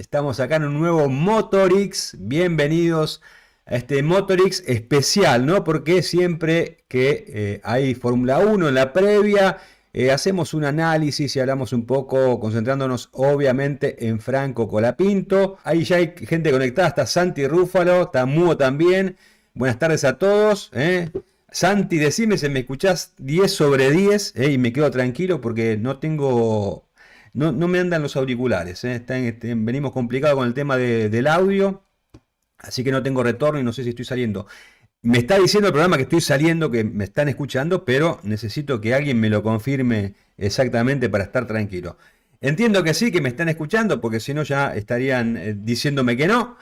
Estamos acá en un nuevo Motorix. Bienvenidos a este Motorix especial, ¿no? Porque siempre que hay Fórmula 1 en la previa, hacemos un análisis y hablamos un poco, concentrándonos obviamente en Franco Colapinto. Ahí ya hay gente conectada, está Santi Rúfalo, está Muo también. Buenas tardes a todos. Santi, decime si me escuchás 10 sobre 10 y me quedo tranquilo porque no me andan los auriculares, venimos complicados con el tema del audio, así que no tengo retorno y no sé si estoy saliendo. Me está diciendo el programa que estoy saliendo, que me están escuchando, pero necesito que alguien me lo confirme exactamente para estar tranquilo. Entiendo que sí, que me están escuchando, porque si no ya estarían diciéndome que no.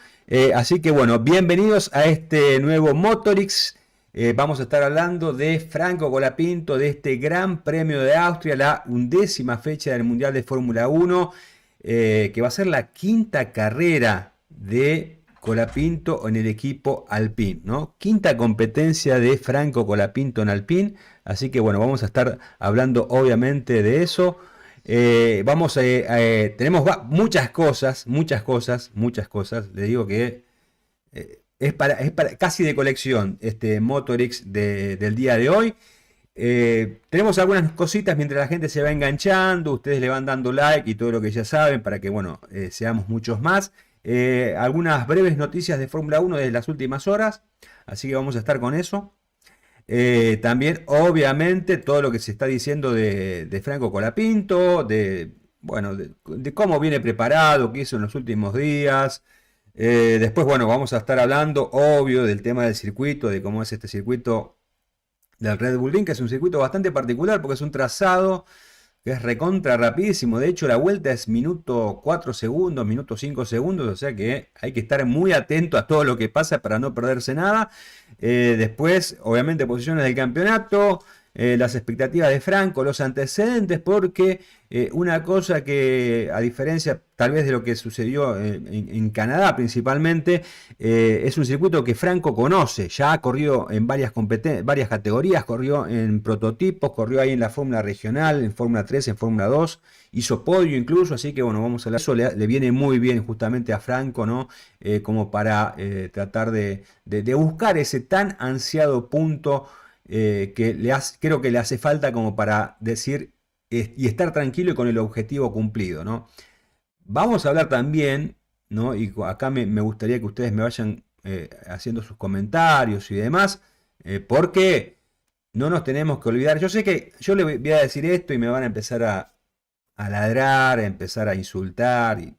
Así que bueno, bienvenidos a este nuevo Motorix. Vamos a estar hablando de Franco Colapinto, de este Gran Premio de Austria, la 11ª fecha del Mundial de Fórmula 1, que va a ser la quinta carrera de Colapinto en el equipo Alpine, ¿no? Quinta competencia de Franco Colapinto en Alpine, así que bueno, vamos a estar hablando obviamente de eso. Tenemos muchas cosas, le digo que es para casi de colección este Motorix del día de hoy. Tenemos algunas cositas mientras la gente se va enganchando, ustedes le van dando like y todo lo que ya saben para que bueno, seamos muchos más. Algunas breves noticias de Fórmula 1 de las últimas horas, así que vamos a estar con eso. También obviamente todo lo que se está diciendo de Franco Colapinto, bueno, de cómo viene preparado, qué hizo en los últimos días. Después, bueno, vamos a estar hablando, obvio, del tema del circuito, de cómo es este circuito del Red Bull Ring, que es un circuito bastante particular porque es un trazado que es recontra rapidísimo. De hecho, la vuelta es minuto 4 segundos, minuto 5 segundos, o sea que hay que estar muy atento a todo lo que pasa para no perderse nada. Después, obviamente, posiciones del campeonato. Las expectativas de Franco, los antecedentes, porque una cosa que, a diferencia tal vez de lo que sucedió en Canadá principalmente, es un circuito que Franco conoce, ya ha corrido en varias categorías, corrió en prototipos, corrió ahí en la Fórmula Regional, en Fórmula 3, en Fórmula 2, hizo podio incluso, así que bueno, vamos a hablar. Eso le viene muy bien justamente a Franco, ¿no? Como para tratar de buscar ese tan ansiado punto que creo que le hace falta como para decir y estar tranquilo y con el objetivo cumplido, ¿no? Vamos a hablar también, ¿no? Y acá me gustaría que ustedes me vayan haciendo sus comentarios y demás, porque no nos tenemos que olvidar. Yo sé que yo le voy a decir esto y me van a empezar a ladrar, a empezar a insultar y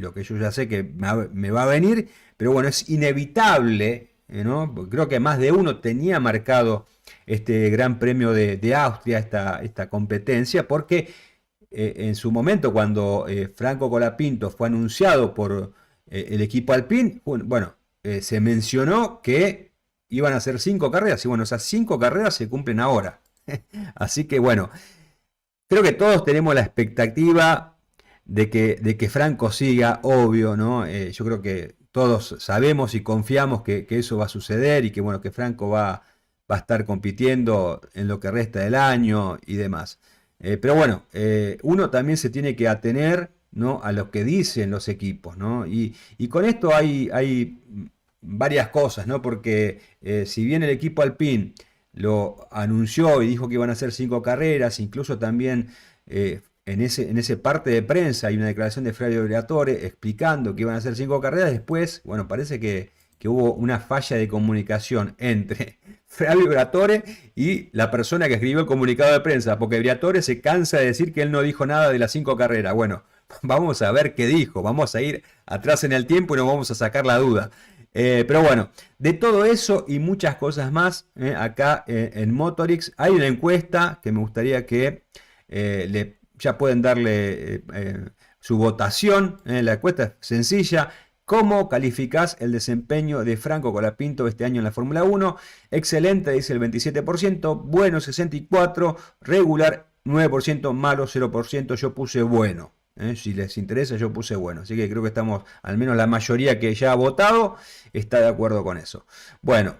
lo que yo ya sé que me va a venir, pero bueno, es inevitable, ¿no? Porque creo que más de uno tenía marcado este Gran Premio de Austria, esta competencia, porque en su momento cuando Franco Colapinto fue anunciado por el equipo Alpine, bueno, se mencionó que iban a ser 5 carreras, y bueno, esas 5 carreras se cumplen ahora. Así que bueno, creo que todos tenemos la expectativa de que Franco siga, obvio, ¿no? Yo creo que todos sabemos y confiamos que eso va a suceder y que bueno, que Franco va a estar compitiendo en lo que resta del año y demás. Pero bueno, uno también se tiene que atener, ¿no? A lo que dicen los equipos, ¿no? Y con esto hay varias cosas, ¿no? Porque si bien el equipo Alpine lo anunció y dijo que iban a ser 5 carreras, incluso también en ese parte de prensa hay una declaración de Flavio Briatore explicando que iban a ser 5 carreras. Después, bueno, parece que hubo una falla de comunicación entre Flavio Briatore y la persona que escribió el comunicado de prensa, porque Briatore se cansa de decir que él no dijo nada de las 5 carreras. Bueno, vamos a ver qué dijo, vamos a ir atrás en el tiempo y nos vamos a sacar la duda. Pero bueno, de todo eso y muchas cosas más, acá en Motorix hay una encuesta que me gustaría que ya pueden darle su votación. La encuesta es sencilla. ¿Cómo calificás el desempeño de Franco Colapinto este año en la Fórmula 1? Excelente, dice el 27%, bueno 64%, regular 9%, malo 0%, yo puse bueno. Si les interesa, yo puse bueno. Así que creo que estamos, al menos la mayoría que ya ha votado, está de acuerdo con eso. Bueno,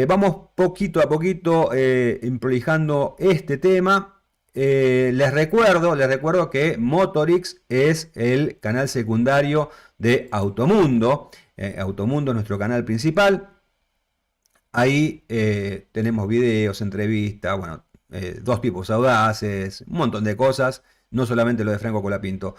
vamos poquito a poquito prolijando este tema. les recuerdo que Motorix es el canal secundario de Automundo. Automundo es nuestro canal principal. Ahí tenemos videos, entrevistas, bueno, dos tipos audaces, un montón de cosas, no solamente lo de Franco Colapinto.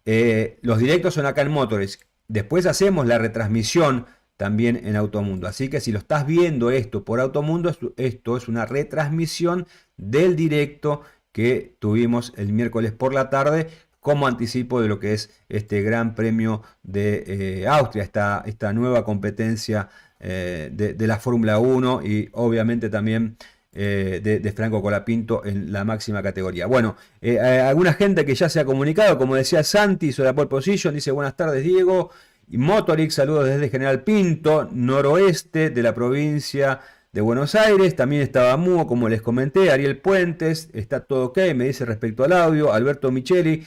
Los directos son acá en Motores. Después hacemos la retransmisión también en Automundo. Así que si lo estás viendo esto por Automundo, esto es una retransmisión del directo que tuvimos el miércoles por la tarde como anticipo de lo que es este Gran Premio de Austria, esta nueva competencia de la Fórmula 1 y obviamente también de Franco Colapinto en la máxima categoría. Bueno, alguna gente que ya se ha comunicado, como decía Santi, hizo la pole position, dice buenas tardes Diego, y Motorix, saludos desde General Pinto, noroeste de la provincia de Buenos Aires. También estaba Muo, como les comenté, Ariel Puentes, está todo ok, me dice respecto al audio, Alberto Micheli.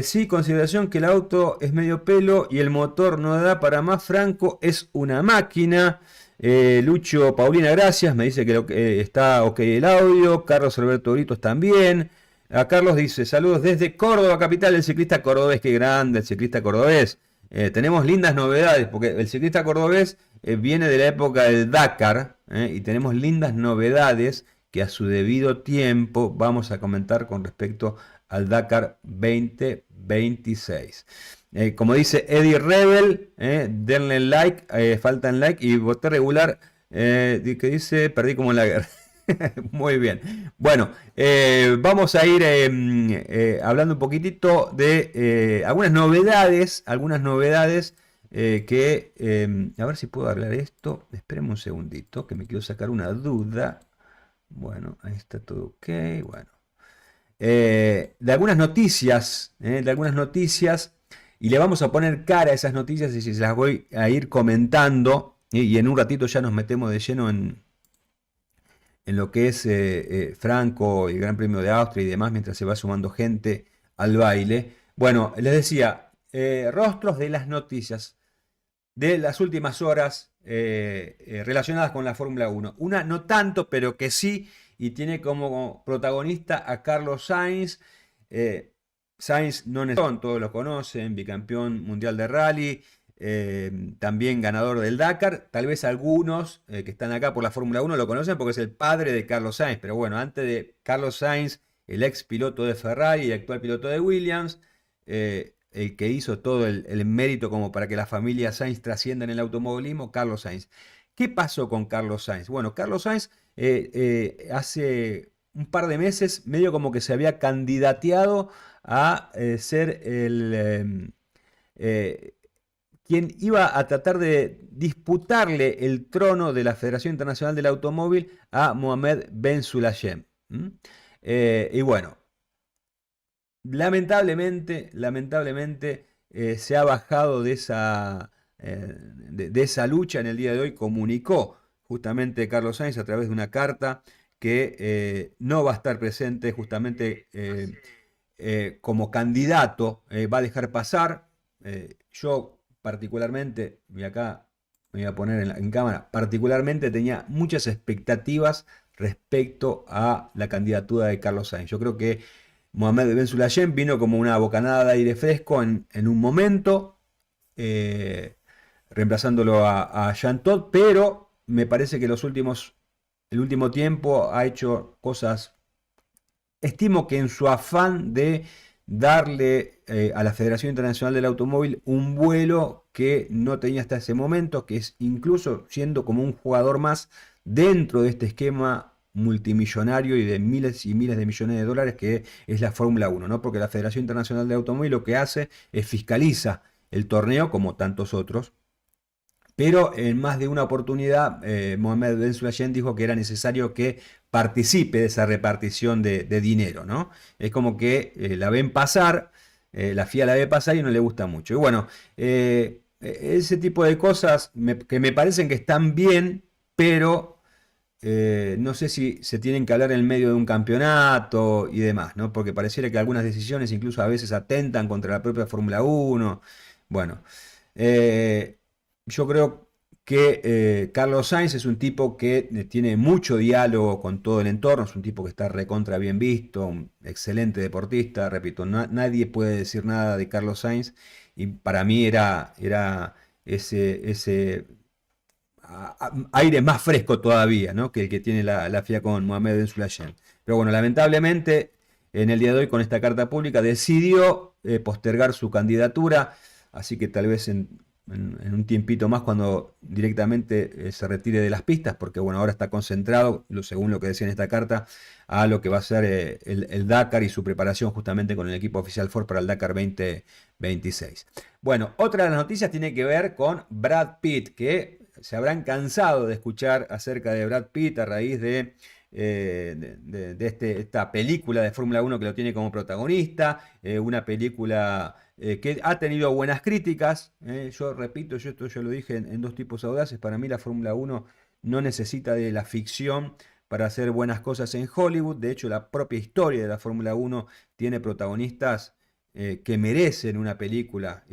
Sí, consideración que el auto es medio pelo y el motor no da para más. Franco es una máquina. Lucho Paulina, gracias. Me dice que está ok el audio. Carlos Alberto Britos también. A Carlos dice, saludos desde Córdoba, capital del ciclista cordobés. Qué grande el ciclista cordobés. Tenemos lindas novedades, porque el ciclista cordobés viene de la época del Dakar, y tenemos lindas novedades que a su debido tiempo vamos a comentar con respecto al Dakar 2026. Como dice Eddie Rebel, denle like, faltan like y voté regular, que dice, perdí como en la guerra. Muy bien. Bueno, vamos a ir hablando un poquitito de algunas novedades a ver si puedo arreglar esto. Espérenme un segundito, que me quiero sacar una duda. Bueno, ahí está todo ok. Bueno. De algunas noticias, y le vamos a poner cara a esas noticias y se las voy a ir comentando, y en un ratito ya nos metemos de lleno en lo que es Franco, el Gran Premio de Austria y demás, mientras se va sumando gente al baile. Bueno, les decía, rostros de las noticias de las últimas horas relacionadas con la Fórmula 1. Una no tanto, pero que sí, y tiene como protagonista a Carlos Sainz. Sainz no necesita, todos lo conocen, bicampeón mundial de rally, también ganador del Dakar. Tal vez algunos que están acá por la Fórmula 1 lo conocen porque es el padre de Carlos Sainz, pero bueno, antes de Carlos Sainz, el ex piloto de Ferrari y actual piloto de Williams, el que hizo todo el mérito como para que la familia Sainz trascienda en el automovilismo, Carlos Sainz. ¿Qué pasó con Carlos Sainz? Bueno, Carlos Sainz hace un par de meses medio como que se había candidateado a ser quien iba a tratar de disputarle el trono de la Federación Internacional del Automóvil a Mohamed Ben Sulayem. Y bueno, lamentablemente se ha bajado de esa lucha en el día de hoy. Comunicó justamente Carlos Sainz a través de una carta que no va a estar presente justamente como candidato, va a dejar pasar. Yo particularmente, y acá me voy a poner en cámara, particularmente tenía muchas expectativas respecto a la candidatura de Carlos Sainz. Yo creo que Mohamed Ben Sulayem vino como una bocanada de aire fresco en un momento, reemplazándolo a Jean Todt, pero me parece que el último tiempo ha hecho cosas, estimo que en su afán de darle a la Federación Internacional del Automóvil un vuelo que no tenía hasta ese momento, que es incluso siendo como un jugador más dentro de este esquema multimillonario y de miles y miles de millones de dólares que es la Fórmula 1, ¿no? Porque la Federación Internacional de Automóvil lo que hace es fiscaliza el torneo como tantos otros. Pero en más de una oportunidad, Mohamed Ben Sulayem dijo que era necesario que participe de esa repartición de dinero, ¿no? Es como que la ven pasar, la FIA la ve pasar y no le gusta mucho. Y bueno, ese tipo de cosas que me parecen que están bien, pero no sé si se tienen que hablar en el medio de un campeonato y demás, ¿no? Porque pareciera que algunas decisiones incluso a veces atentan contra la propia Fórmula 1. Bueno. Yo creo que Carlos Sainz es un tipo que tiene mucho diálogo con todo el entorno, es un tipo que está recontra bien visto, un excelente deportista, repito, nadie puede decir nada de Carlos Sainz y para mí era ese aire más fresco todavía, ¿no? Que el que tiene la FIA con Mohamed Ben Sulayem. Pero bueno, lamentablemente en el día de hoy con esta carta pública decidió postergar su candidatura, así que tal vez en un tiempito más cuando directamente se retire de las pistas, porque bueno, ahora está concentrado, según lo que decía en esta carta, a lo que va a ser el Dakar y su preparación justamente con el equipo oficial Ford para el Dakar 2026. Bueno, otra de las noticias tiene que ver con Brad Pitt, que se habrán cansado de escuchar acerca de Brad Pitt a raíz de esta película de Fórmula 1 que lo tiene como protagonista, una película que ha tenido buenas críticas. Yo repito, esto yo lo dije en Dos Tipos Audaces, para mí la Fórmula 1 no necesita de la ficción para hacer buenas cosas en Hollywood. De hecho, la propia historia de la Fórmula 1 tiene protagonistas que merecen una película.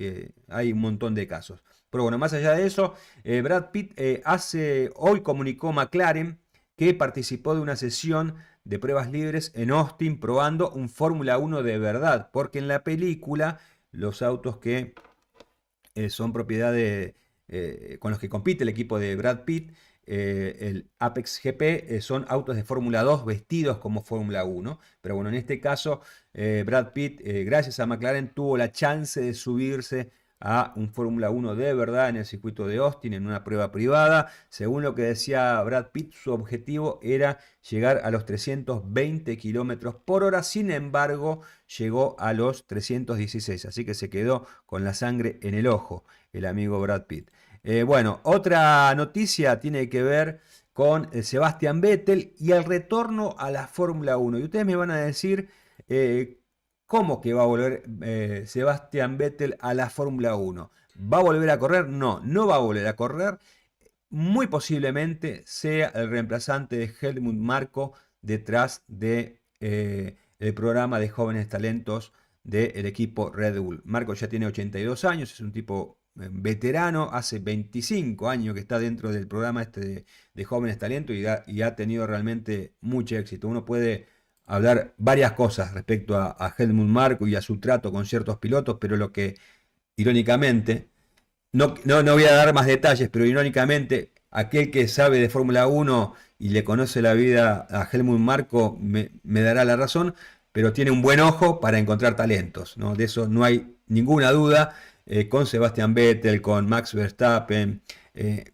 Hay un montón de casos. Pero bueno, más allá de eso, Brad Pitt hoy comunicó McLaren que participó de una sesión de pruebas libres en Austin probando un Fórmula 1 de verdad, porque en la película los autos que son propiedad con los que compite el equipo de Brad Pitt, el Apex GP, son autos de Fórmula 2 vestidos como Fórmula 1. Pero bueno, en este caso, Brad Pitt, gracias a McLaren, tuvo la chance de subirse a un Fórmula 1 de verdad en el circuito de Austin, en una prueba privada. Según lo que decía Brad Pitt, su objetivo era llegar a los 320 kilómetros por hora. Sin embargo, llegó a los 316, así que se quedó con la sangre en el ojo el amigo Brad Pitt. Bueno, otra noticia tiene que ver con Sebastian Vettel y el retorno a la Fórmula 1. Y ustedes me van a decir, ¿cómo que va a volver Sebastian Vettel a la Fórmula 1? ¿Va a volver a correr? No, no va a volver a correr. Muy posiblemente sea el reemplazante de Helmut Marko detrás de el programa de jóvenes talentos del equipo Red Bull. Marko ya tiene 82 años, es un tipo veterano, hace 25 años que está dentro del programa este de jóvenes talentos y ha tenido realmente mucho éxito. Uno puede hablar varias cosas respecto a Helmut Marko y a su trato con ciertos pilotos, pero lo que irónicamente, no voy a dar más detalles, pero irónicamente, aquel que sabe de Fórmula 1 y le conoce la vida a Helmut Marko me dará la razón, pero tiene un buen ojo para encontrar talentos, ¿no? De eso no hay ninguna duda. Con Sebastian Vettel, con Max Verstappen,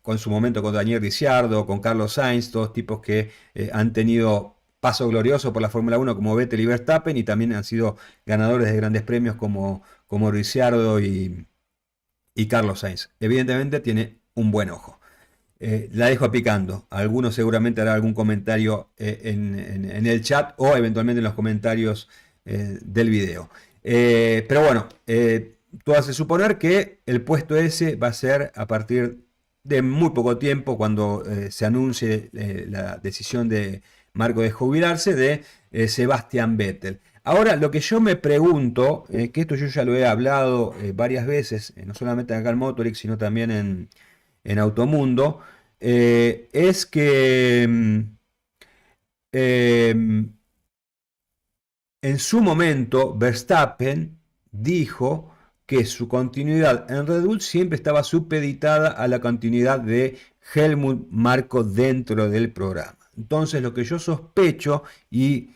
con su momento con Daniel Ricciardo, con Carlos Sainz, todos tipos que han tenido paso glorioso por la Fórmula 1 como Vettel y Verstappen y también han sido ganadores de grandes premios como Ricciardo y Carlos Sainz. Evidentemente tiene un buen ojo. La dejo picando. Algunos seguramente hará algún comentario en el chat o eventualmente en los comentarios del video. Pero bueno, tú haces suponer que el puesto ese va a ser a partir de muy poco tiempo cuando se anuncie la decisión de Marco de jubilarse de Sebastian Vettel. Ahora, lo que yo me pregunto, que esto yo ya lo he hablado varias veces, no solamente acá en Motorix, sino también en Automundo, es que en su momento Verstappen dijo que su continuidad en Red Bull siempre estaba supeditada a la continuidad de Helmut Marko dentro del programa. Entonces lo que yo sospecho y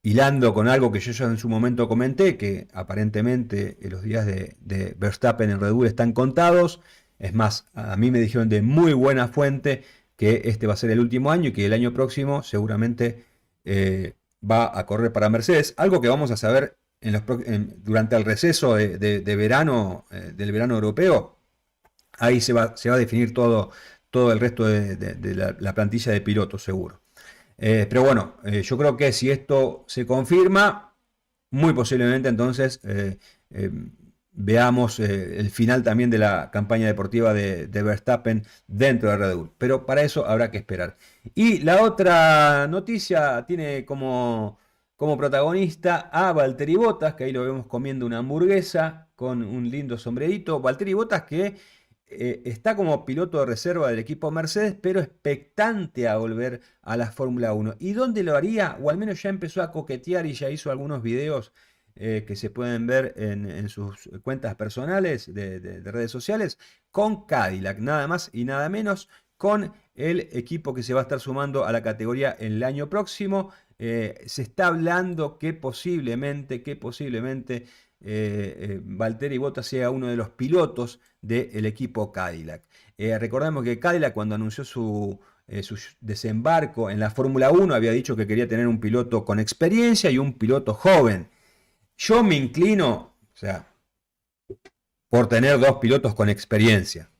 hilando con algo que yo ya en su momento comenté, que aparentemente los días de Verstappen en Red Bull están contados. Es más, a mí me dijeron de muy buena fuente que este va a ser el último año y que el año próximo seguramente va a correr para Mercedes. Algo que vamos a saber durante el receso de verano, del verano europeo. Ahí se va a definir todo el resto de la plantilla de pilotos, seguro. Pero bueno, yo creo que si esto se confirma, muy posiblemente entonces veamos el final también de la campaña deportiva de Verstappen dentro de Red Bull. Pero para eso habrá que esperar. Y la otra noticia tiene como protagonista a Valtteri Bottas, que ahí lo vemos comiendo una hamburguesa con un lindo sombrerito. Valtteri Bottas que está como piloto de reserva del equipo Mercedes, pero expectante a volver a la Fórmula 1. ¿Y dónde lo haría? O al menos ya empezó a coquetear y ya hizo algunos videos que se pueden ver en sus cuentas personales de redes sociales, con Cadillac, nada más y nada menos, con el equipo que se va a estar sumando a la categoría el año próximo. Se está hablando que posiblemente Valtteri Bottas sea uno de los pilotos del equipo Cadillac. Recordemos que Cadillac, cuando anunció su desembarco en la Fórmula 1, había dicho que quería tener un piloto con experiencia y un piloto joven. Yo me inclino, o sea, por tener dos pilotos con experiencia.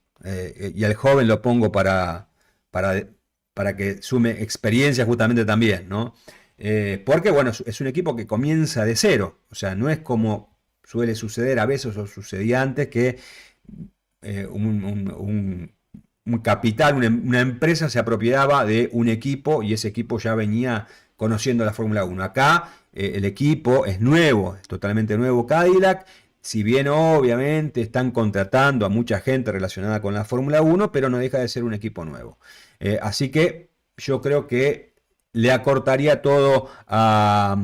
Y al joven lo pongo para, para que sume experiencia justamente también, ¿no? Porque, bueno, es un equipo que comienza de cero. O sea, no es como suele suceder a veces o sucedía antes que un capital, una empresa se apropiaba de un equipo y ese equipo ya venía conociendo la Fórmula 1. Acá el equipo es nuevo, es totalmente nuevo Cadillac. Si bien obviamente están contratando a mucha gente relacionada con la Fórmula 1, pero no deja de ser un equipo nuevo. Así que yo creo que le acortaría todo a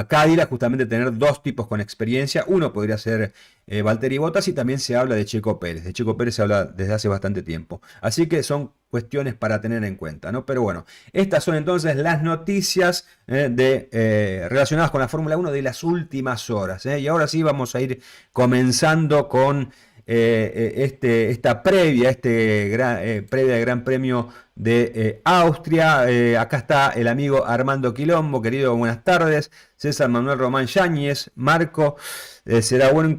Cadillac justamente tener dos tipos con experiencia. Uno podría ser Valtteri Bottas y también se habla de Checo Pérez. De Checo Pérez se habla desde hace bastante tiempo. Así que son cuestiones para tener en cuenta, ¿no? Pero bueno, estas son entonces las noticias relacionadas con la Fórmula 1 de las últimas horas. Y ahora sí vamos a ir comenzando con esta previa, previa del Gran Premio de Austria. Acá está el amigo Armando Quilombo, querido, buenas tardes. César Manuel Román Yáñez, Marco, será buen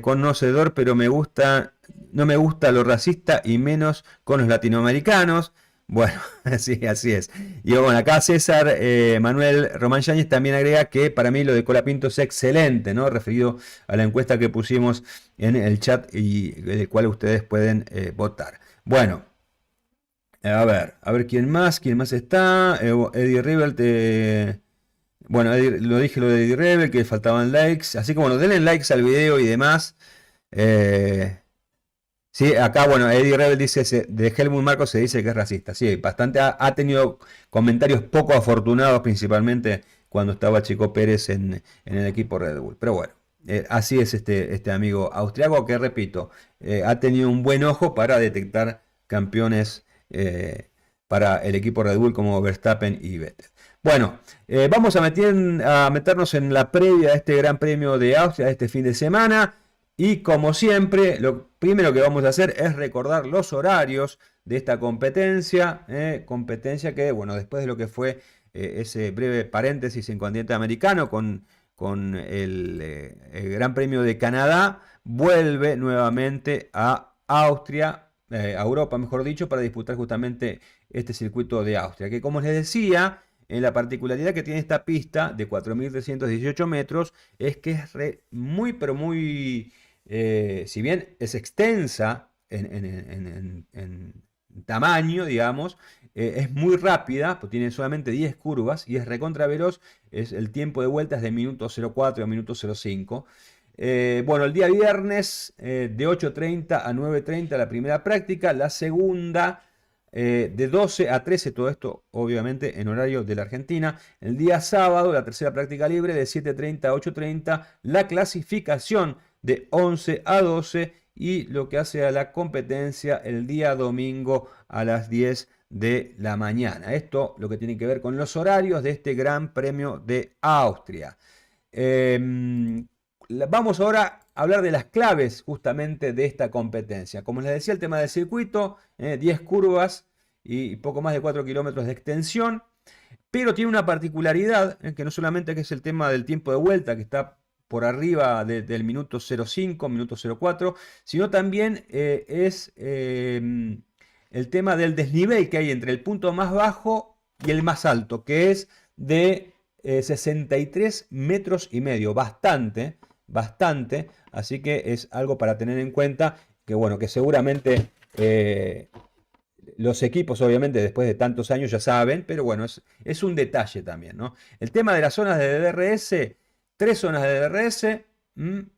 conocedor, pero no me gusta lo racista y menos con los latinoamericanos. Bueno, sí, así es. Y bueno, acá César Manuel Román Yáñez también agrega que para mí lo de Colapinto es excelente, ¿no? Referido a la encuesta que pusimos en el chat y del cual ustedes pueden votar. Bueno, a ver quién más está. Eddie Rebel, bueno, lo dije lo de Eddie Rebel, que faltaban likes. Así que bueno, denle likes al video y demás. Sí, acá, bueno, Eddie Rebel dice, de Helmut Marko se dice que es racista. Sí, bastante ha tenido comentarios poco afortunados, principalmente cuando estaba Checo Pérez en el equipo Red Bull. Pero bueno, así es este amigo austriaco que, repito, ha tenido un buen ojo para detectar campeones para el equipo Red Bull como Verstappen y Vettel. Bueno, vamos a meternos en la previa de este Gran Premio de Austria de este fin de semana. Y como siempre, lo primero que vamos a hacer es recordar los horarios de esta competencia. Competencia que, bueno, después de lo que fue ese breve paréntesis en continente americano con el Gran Premio de Canadá, vuelve nuevamente a Austria, a Europa, mejor dicho, para disputar justamente este circuito de Austria. Que, como les decía, en la particularidad que tiene esta pista de 4.318 metros es que es muy, pero muy, si bien es extensa en tamaño, digamos, es muy rápida, pues tiene solamente 10 curvas y es recontra veloz. El tiempo de vuelta es de minuto 0,4 a minuto 0,5. Bueno, el día viernes de 8:30 a 9:30 la primera práctica, la segunda de 12 a 13, todo esto obviamente en horario de la Argentina. El día sábado, la tercera práctica libre de 7:30 a 8:30, la clasificación de 11 a 12 y lo que hace a la competencia el día domingo a las 10 de la mañana. Esto lo que tiene que ver con los horarios de este Gran Premio de Austria. Vamos ahora a hablar de las claves justamente de esta competencia. Como les decía, el tema del circuito, 10 curvas y poco más de 4 kilómetros de extensión, pero tiene una particularidad, que no solamente que es el tema del tiempo de vuelta, que está por arriba del minuto 0,5, minuto 0,4, sino también es el tema del desnivel que hay entre el punto más bajo y el más alto, que es de 63 metros y medio, bastante, así que es algo para tener en cuenta, que bueno, que seguramente los equipos obviamente después de tantos años ya saben, pero bueno, es un detalle también, ¿no? El tema de las zonas de DRS, 3 zonas de DRS,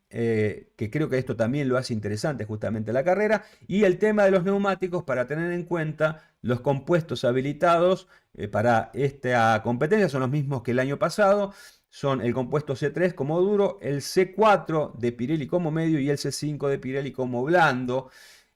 que creo que esto también lo hace interesante justamente la carrera, y el tema de los neumáticos para tener en cuenta los compuestos habilitados para esta competencia son los mismos que el año pasado, son el compuesto C3 como duro, el C4 de Pirelli como medio y el C5 de Pirelli como blando.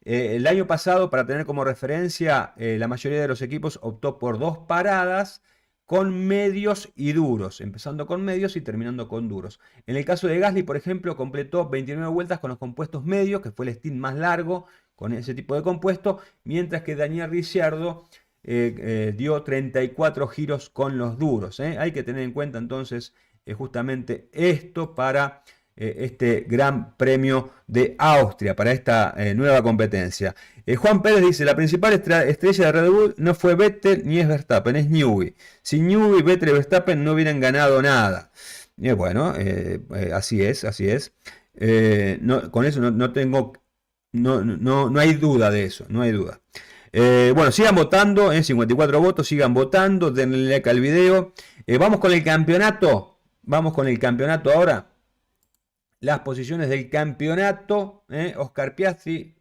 El año pasado, para tener como referencia, la mayoría de los equipos optó por dos paradas con medios y duros, empezando con medios y terminando con duros. En el caso de Gasly, por ejemplo, completó 29 vueltas con los compuestos medios, que fue el stint más largo con ese tipo de compuesto, mientras que Daniel Ricciardo dio 34 giros con los duros. Hay que tener en cuenta entonces justamente esto para este Gran Premio de Austria, para esta nueva competencia. Juan Pérez dice, la principal estrella de Red Bull no fue Vettel ni es Verstappen, es Newey. Sin Newey, Vettel y Verstappen no hubieran ganado nada. Bueno, así es, así es. Con eso no tengo, no hay duda de eso, no hay duda. Bueno, sigan votando, 54 votos, sigan votando, denle like al video. Vamos con el campeonato, vamos con el campeonato ahora. Las posiciones del campeonato, Oscar Piastri,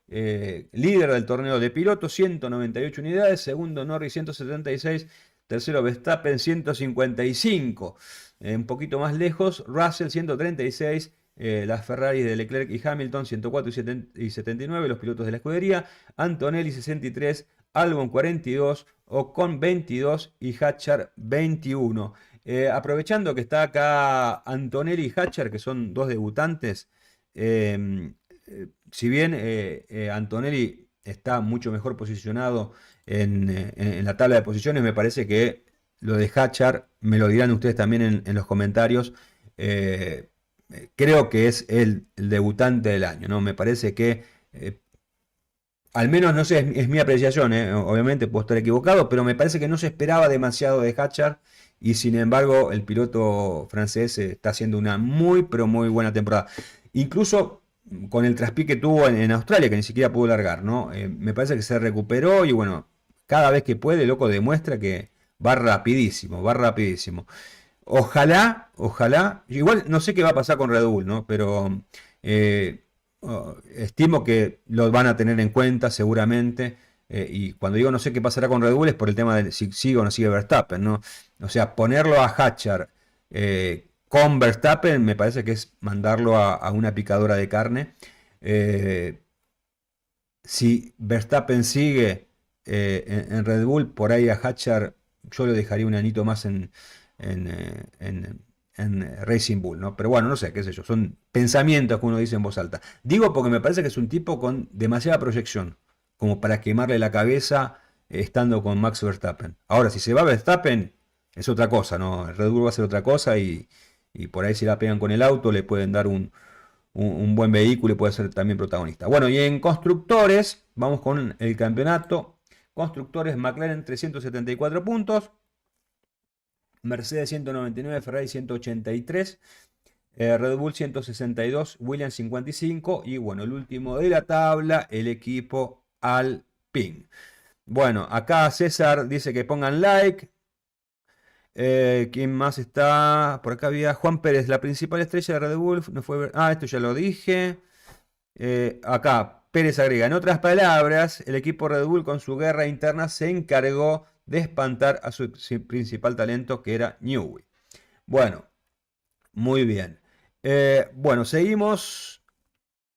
líder del torneo de pilotos, 198 unidades, segundo Norris 176, tercero Verstappen 155, un poquito más lejos Russell 136, las Ferrari de Leclerc y Hamilton 104 y 79, los pilotos de la escudería, Antonelli 63, Albon 42, Ocon 22 y Hatcher 21. Aprovechando que está acá Antonelli y Hatcher, que son dos debutantes, si bien Antonelli está mucho mejor posicionado en la tabla de posiciones, me parece que lo de Hatcher, me lo dirán ustedes también en los comentarios, creo que es el debutante del año, ¿no? Me parece que, al menos no sé, es mi apreciación, obviamente puedo estar equivocado, pero me parece que no se esperaba demasiado de Hatcher y sin embargo el piloto francés está haciendo una muy, pero muy buena temporada. Incluso con el traspié que tuvo en Australia, que ni siquiera pudo largar, ¿no? Me parece que se recuperó y bueno, cada vez que puede, loco, demuestra que va rapidísimo, va rapidísimo. Ojalá, ojalá, igual no sé qué va a pasar con Red Bull, ¿no? Pero estimo que lo van a tener en cuenta seguramente. Y cuando digo no sé qué pasará con Red Bull es por el tema de si sigue o no sigue Verstappen, ¿no? O sea, ponerlo a Hatcher con Verstappen me parece que es mandarlo a una picadora de carne. Si Verstappen sigue en Red Bull, por ahí a Hatcher yo le dejaría un anito más en Racing Bull, ¿no? Pero bueno, no sé, qué sé yo, son pensamientos que uno dice en voz alta. Digo porque me parece que es un tipo con demasiada proyección, como para quemarle la cabeza estando con Max Verstappen. Ahora, si se va Verstappen, es otra cosa, ¿no? El Red Bull va a ser otra cosa y por ahí si la pegan con el auto le pueden dar un buen vehículo y puede ser también protagonista. Bueno, y en constructores, vamos con el campeonato. Constructores, McLaren 374 puntos. Mercedes 199, Ferrari 183, Red Bull 162, Williams 55 y bueno, el último de la tabla, el equipo Alpine. Bueno, acá César dice que pongan like. ¿Quién más está? Por acá había Juan Pérez, la principal estrella de Red Bull. No fue... esto ya lo dije. Acá Pérez agrega, en otras palabras, el equipo Red Bull con su guerra interna se encargó de espantar a su principal talento, que era Newey. Bueno, muy bien. Bueno, seguimos.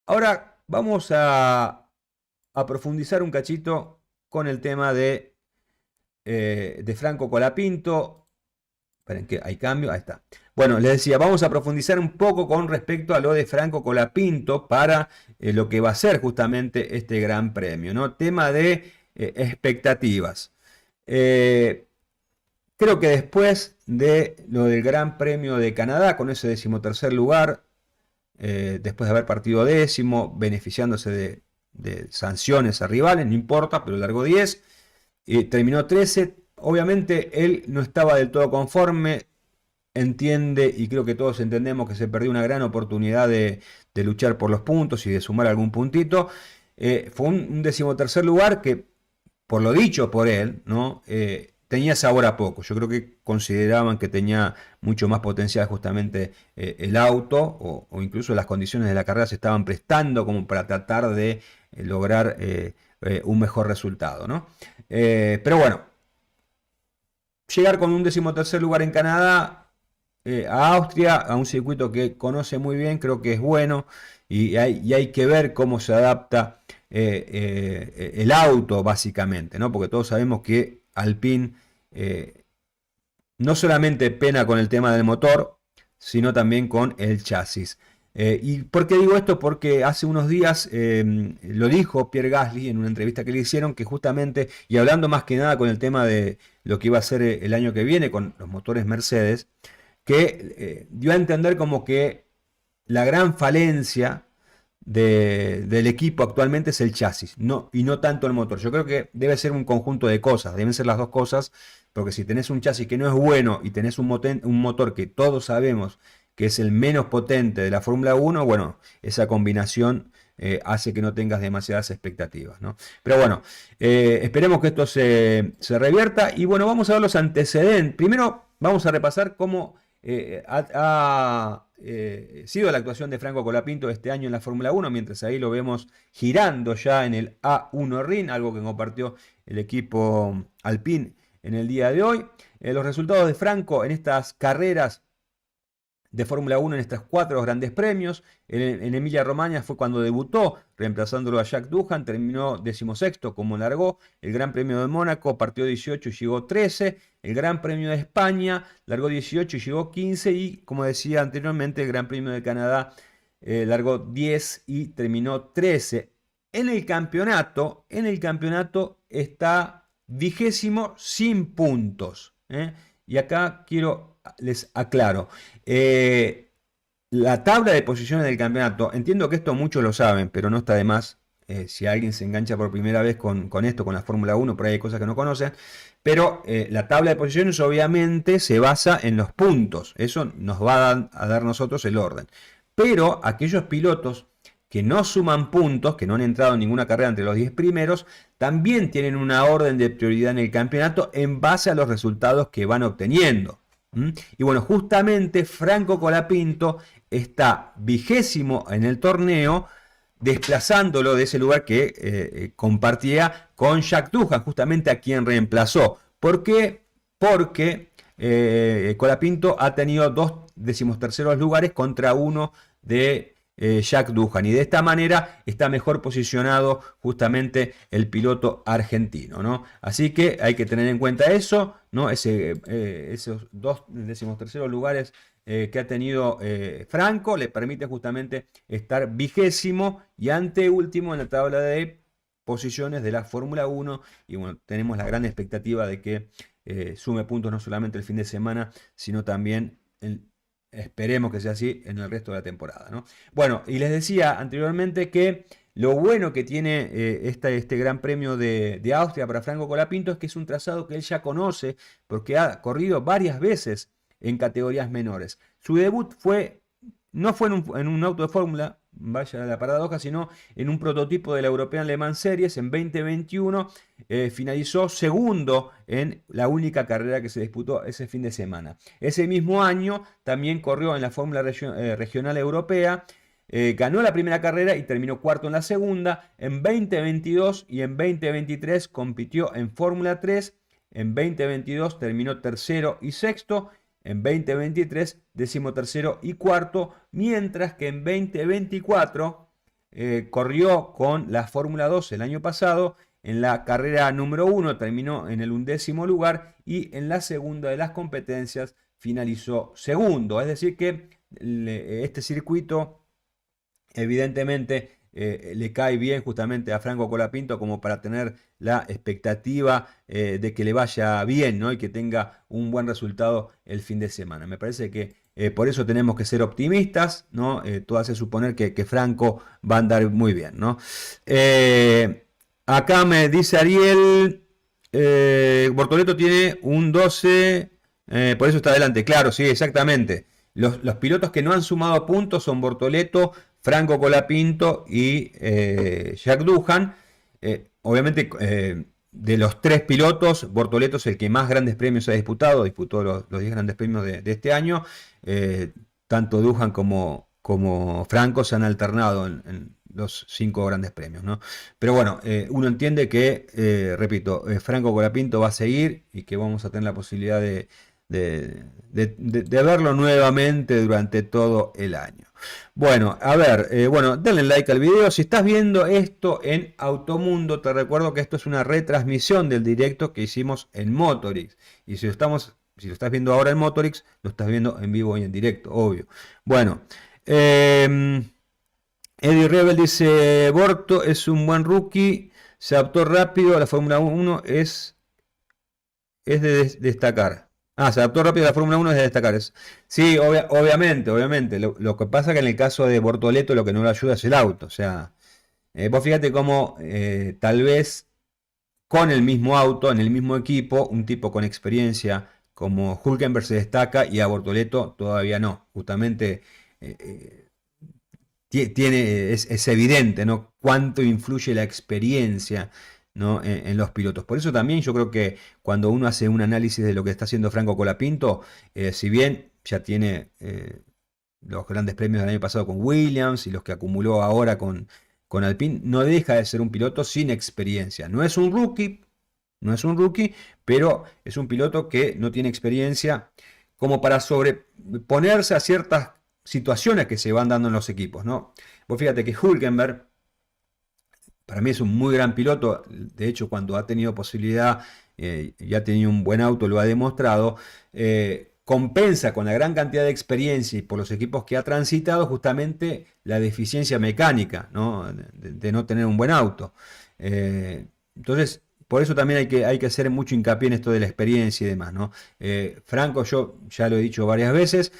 Ahora vamos a profundizar un cachito con el tema de Franco Colapinto. Esperen que hay cambio, ahí está. Bueno, les decía, vamos a profundizar un poco con respecto a lo de Franco Colapinto para lo que va a ser justamente este Gran Premio, ¿no? Tema de expectativas. Creo que después de lo del Gran Premio de Canadá, con ese 13º lugar, después de haber partido décimo, beneficiándose de sanciones a rivales, no importa, pero largó 10, terminó 13. Obviamente él no estaba del todo conforme, entiende y creo que todos entendemos que se perdió una gran oportunidad de luchar por los puntos y de sumar algún puntito. Fue un 13º lugar que, por lo dicho por él, ¿no? tenía sabor a poco. Yo creo que consideraban que tenía mucho más potencial justamente el auto o incluso las condiciones de la carrera se estaban prestando como para tratar de lograr un mejor resultado, ¿no? Pero bueno, llegar con un 13º lugar en Canadá, a Austria, a un circuito que conoce muy bien, creo que es bueno y hay que ver cómo se adapta el auto básicamente, ¿no? Porque todos sabemos que Alpine no solamente pena con el tema del motor, sino también con el chasis. ¿Y por qué digo esto? Porque hace unos días lo dijo Pierre Gasly en una entrevista que le hicieron, que justamente, y hablando más que nada con el tema de lo que iba a ser el año que viene con los motores Mercedes, que dio a entender como que la gran falencia del equipo actualmente es el chasis, no, y no tanto el motor. Yo creo que debe ser un conjunto de cosas, deben ser las dos cosas, porque si tenés un chasis que no es bueno y tenés un motor que todos sabemos que es el menos potente de la Fórmula 1, bueno, esa combinación hace que no tengas demasiadas expectativas, ¿no? Pero bueno, esperemos que esto se revierta y bueno, vamos a ver los antecedentes. Primero vamos a repasar cómo ha sido la actuación de Franco Colapinto este año en la Fórmula 1, mientras ahí lo vemos girando ya en el A1 Ring, algo que compartió el equipo Alpine en el día de hoy. Los resultados de Franco en estas carreras de Fórmula 1 en estos 4 grandes premios. En Emilia-Romagna fue cuando debutó, reemplazándolo a Jack Doohan, terminó 16º como largó. El Gran Premio de Mónaco partió 18 y llegó 13. El Gran Premio de España largó 18 y llegó 15. Y como decía anteriormente, el Gran Premio de Canadá largó 10 y terminó 13. En el campeonato está 20º sin puntos. Y acá les aclaro. La tabla de posiciones del campeonato, entiendo que esto muchos lo saben, pero no está de más. Si alguien se engancha por primera vez con esto, con la Fórmula 1, por ahí hay cosas que no conocen. Pero la tabla de posiciones obviamente se basa en los puntos. Eso nos va a dar nosotros el orden. Pero aquellos pilotos que no suman puntos, que no han entrado en ninguna carrera entre los 10 primeros, también tienen una orden de prioridad en el campeonato en base a los resultados que van obteniendo. Y bueno, justamente Franco Colapinto está 20º en el torneo, desplazándolo de ese lugar que compartía con Jack Doohan, justamente a quien reemplazó. ¿Por qué? Porque Colapinto ha tenido 2 13º lugares contra uno de Jack Doohan, y de esta manera está mejor posicionado justamente el piloto argentino, ¿no? Así que hay que tener en cuenta eso, ¿no? Esos 2 13º lugares que ha tenido Franco le permite justamente estar 20º y anteúltimo en la tabla de posiciones de la Fórmula 1, y bueno, tenemos la gran expectativa de que sume puntos no solamente el fin de semana, sino también esperemos que sea así en el resto de la temporada, ¿no? Bueno, y les decía anteriormente que lo bueno que tiene este Gran Premio de Austria para Franco Colapinto es que es un trazado que él ya conoce porque ha corrido varias veces en categorías menores. Su debut no fue en un auto de fórmula, vaya la paradoja, sino en un prototipo de la European Le Mans Series en 2021. Finalizó segundo en la única carrera que se disputó ese fin de semana. Ese mismo año también corrió en la Fórmula Regional Europea. Ganó la primera carrera y terminó cuarto en la segunda. En 2022 y en 2023 compitió en Fórmula 3. En 2022 terminó tercero y sexto. En 2023, 13º y cuarto, mientras que en 2024 corrió con la Fórmula 2 el año pasado. En la carrera número 1 terminó en el 11º lugar y en la segunda de las competencias finalizó segundo. Es decir que este circuito evidentemente le cae bien justamente a Franco Colapinto como para tener la expectativa de que le vaya bien, ¿no? Y que tenga un buen resultado el fin de semana. Me parece que por eso tenemos que ser optimistas, ¿no? Todo hace suponer que Franco va a andar muy bien, ¿no? Acá me dice Ariel, Bortoleto tiene un 12, por eso está adelante. Claro, sí, exactamente. Los pilotos que no han sumado puntos son Bortoleto, Franco Colapinto y Jack Doohan. Obviamente de los 3 pilotos, Bortoleto es el que más grandes premios ha disputado, disputó los 10 grandes premios de este año. Tanto Duhan como Franco se han alternado en los 5 grandes premios, ¿no? Pero bueno, uno entiende que, repito, Franco Colapinto va a seguir y que vamos a tener la posibilidad de verlo nuevamente durante todo el año. Bueno, a ver, bueno, denle like al video. Si estás viendo esto en Automundo, te recuerdo que esto es una retransmisión del directo que hicimos en Motorix. Y si lo estás viendo ahora en Motorix, lo estás viendo en vivo y en directo, obvio. Bueno, Eddie Rebel dice, Borto es un buen rookie, se adaptó rápido a la Fórmula 1, es de destacar. Se adaptó rápido a la Fórmula 1 es de destacar. Sí, obviamente. Lo que pasa es que en el caso de Bortoleto lo que no le ayuda es el auto. O sea, vos fíjate cómo tal vez con el mismo auto, en el mismo equipo, un tipo con experiencia como Hülkenberg se destaca y a Bortoleto todavía no. Justamente es evidente, ¿no? Cuánto influye la experiencia, ¿no? en los pilotos. Por eso también yo creo que cuando uno hace un análisis de lo que está haciendo Franco Colapinto, si bien ya tiene los grandes premios del año pasado con Williams y los que acumuló ahora con Alpine, no deja de ser un piloto sin experiencia. No es un rookie, pero es un piloto que no tiene experiencia como para sobreponerse a ciertas situaciones que se van dando en los equipos, ¿no? Vos fíjate que Hülkenberg para mí es un muy gran piloto. De hecho, cuando ha tenido posibilidad y ha tenido un buen auto, lo ha demostrado. Compensa con la gran cantidad de experiencia y por los equipos que ha transitado justamente la deficiencia mecánica, ¿no? De no tener un buen auto. Entonces, por eso también hay que hacer mucho hincapié en esto de la experiencia y demás, ¿no? Franco, yo ya lo he dicho varias veces,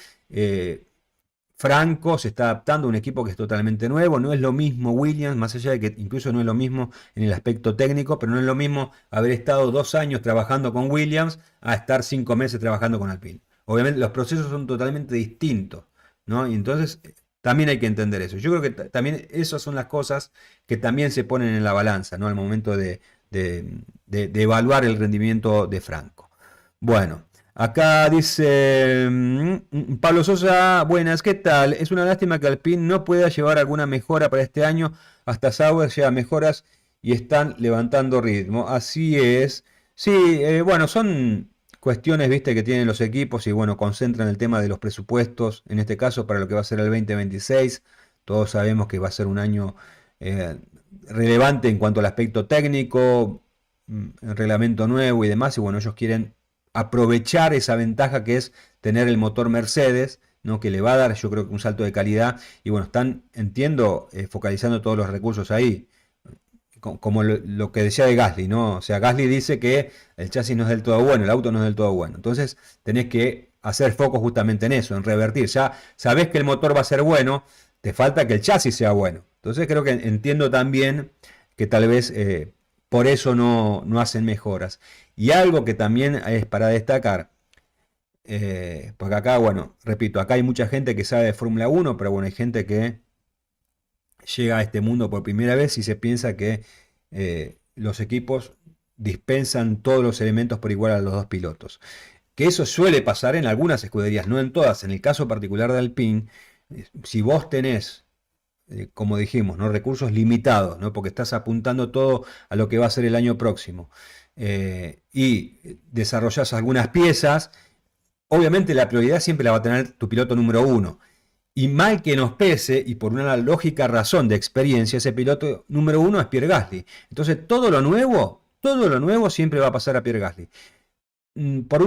Franco se está adaptando a un equipo que es totalmente nuevo, no es lo mismo Williams, más allá de que incluso no es lo mismo en el aspecto técnico, pero no es lo mismo haber estado 2 años trabajando con Williams a estar 5 meses trabajando con Alpine. Obviamente los procesos son totalmente distintos, ¿no? Y entonces también hay que entender eso. Yo creo que también esas son las cosas que también se ponen en la balanza, ¿no? Al momento de evaluar el rendimiento de Franco. Bueno. Acá dice Pablo Sosa, buenas, ¿qué tal? Es una lástima que Alpine no pueda llevar alguna mejora para este año. Hasta Sauber lleva mejoras y están levantando ritmo. Así es. Sí, bueno, son cuestiones, viste, que tienen los equipos y bueno, concentran el tema de los presupuestos, en este caso para lo que va a ser el 2026. Todos sabemos que va a ser un año relevante en cuanto al aspecto técnico, el reglamento nuevo y demás, y bueno, ellos quieren aprovechar esa ventaja que es tener el motor Mercedes, ¿no? Que le va a dar, yo creo que un salto de calidad. Y bueno, están, entiendo, focalizando todos los recursos ahí. Como lo que decía de Gasly, ¿no? O sea, Gasly dice que el chasis no es del todo bueno, el auto no es del todo bueno. Entonces, tenés que hacer foco justamente en eso, en revertir. Ya sabés que el motor va a ser bueno, te falta que el chasis sea bueno. Entonces, creo que entiendo también que tal vez por eso no hacen mejoras. Y algo que también es para destacar, porque acá, bueno, repito, acá hay mucha gente que sabe de Fórmula 1, pero bueno, hay gente que llega a este mundo por primera vez y se piensa que los equipos dispensan todos los elementos por igual a los dos pilotos. Que eso suele pasar en algunas escuderías, no en todas. En el caso particular de Alpine, si vos tenés como dijimos, ¿no? Recursos limitados, ¿no? Porque estás apuntando todo a lo que va a ser el año próximo. Y desarrollas algunas piezas, obviamente la prioridad siempre la va a tener tu piloto número 1. Y mal que nos pese, y por una lógica razón de experiencia, ese piloto número 1 es Pierre Gasly. Entonces todo lo nuevo siempre va a pasar a Pierre Gasly. Por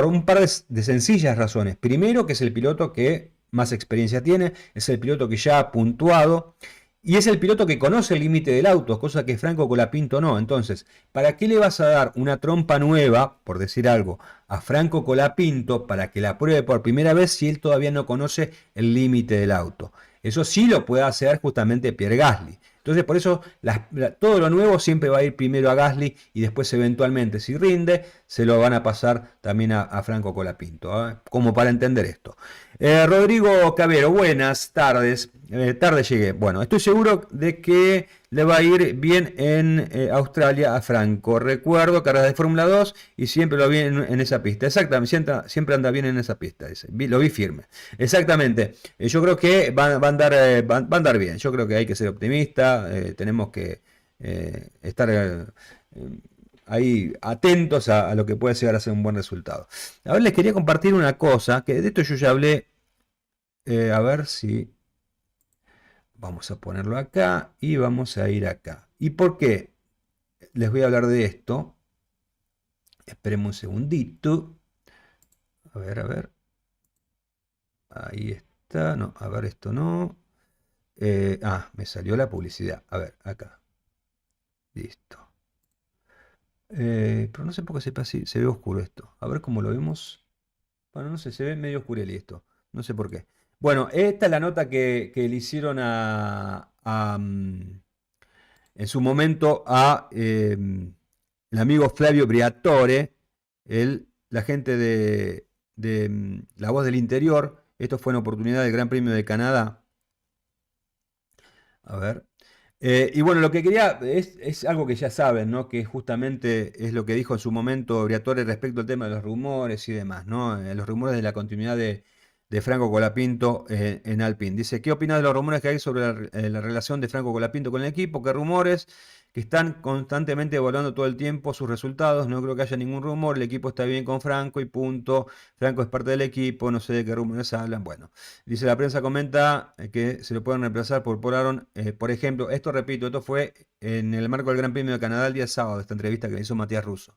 un par de sencillas razones. Primero, que es el piloto que más experiencia tiene, es el piloto que ya ha puntuado y es el piloto que conoce el límite del auto, cosa que Franco Colapinto no. Entonces, ¿para qué le vas a dar una trompa nueva, por decir algo, a Franco Colapinto para que la pruebe por primera vez si él todavía no conoce el límite del auto? Eso sí lo puede hacer justamente Pierre Gasly. Entonces, por eso todo lo nuevo siempre va a ir primero a Gasly y después eventualmente, si rinde, se lo van a pasar también a Franco Colapinto, como para entender esto. Rodrigo Cabero, buenas tardes. Tarde llegué. Bueno, estoy seguro de que le va a ir bien en Australia a Franco. Recuerdo carreras de Fórmula 2 y siempre lo vi en esa pista. Exactamente, siempre anda bien en esa pista. Lo vi firme. Exactamente. Yo creo que va a andar, va a andar bien. Yo creo que hay que ser optimista. Tenemos que estar ahí atentos a lo que puede llegar a ser un buen resultado. A ver, les quería compartir una cosa, que de esto yo ya hablé. A ver si... Vamos a ponerlo acá y vamos a ir acá. ¿Y por qué les voy a hablar de esto? Esperemos un segundito. A ver, a ver. Ahí está. No, a ver, esto no. Me salió la publicidad. A ver, acá. Listo. Pero no sé por qué se ve oscuro esto. A ver cómo lo vemos. Bueno, no sé, se ve medio oscureli esto. No sé por qué. Bueno, esta es la nota que le hicieron en su momento a el amigo Flavio Briatore, la gente de La Voz del Interior. Esto fue en oportunidad del Gran Premio de Canadá. A ver. Y bueno, lo que quería es algo que ya saben, ¿no? Que justamente es lo que dijo en su momento Briatore respecto al tema de los rumores y demás, ¿no? Los rumores de la continuidad de Franco Colapinto en Alpine. Dice, ¿qué opinas de los rumores que hay sobre la relación de Franco Colapinto con el equipo? ¿Qué rumores? Que están constantemente evaluando todo el tiempo sus resultados. No creo que haya ningún rumor. El equipo está bien con Franco y punto. Franco es parte del equipo. No sé de qué rumores hablan. Bueno, dice la prensa comenta que se lo pueden reemplazar por Aaron. Por ejemplo, esto repito, esto fue en el marco del Gran Premio de Canadá el día sábado, esta entrevista que le hizo Matías Russo.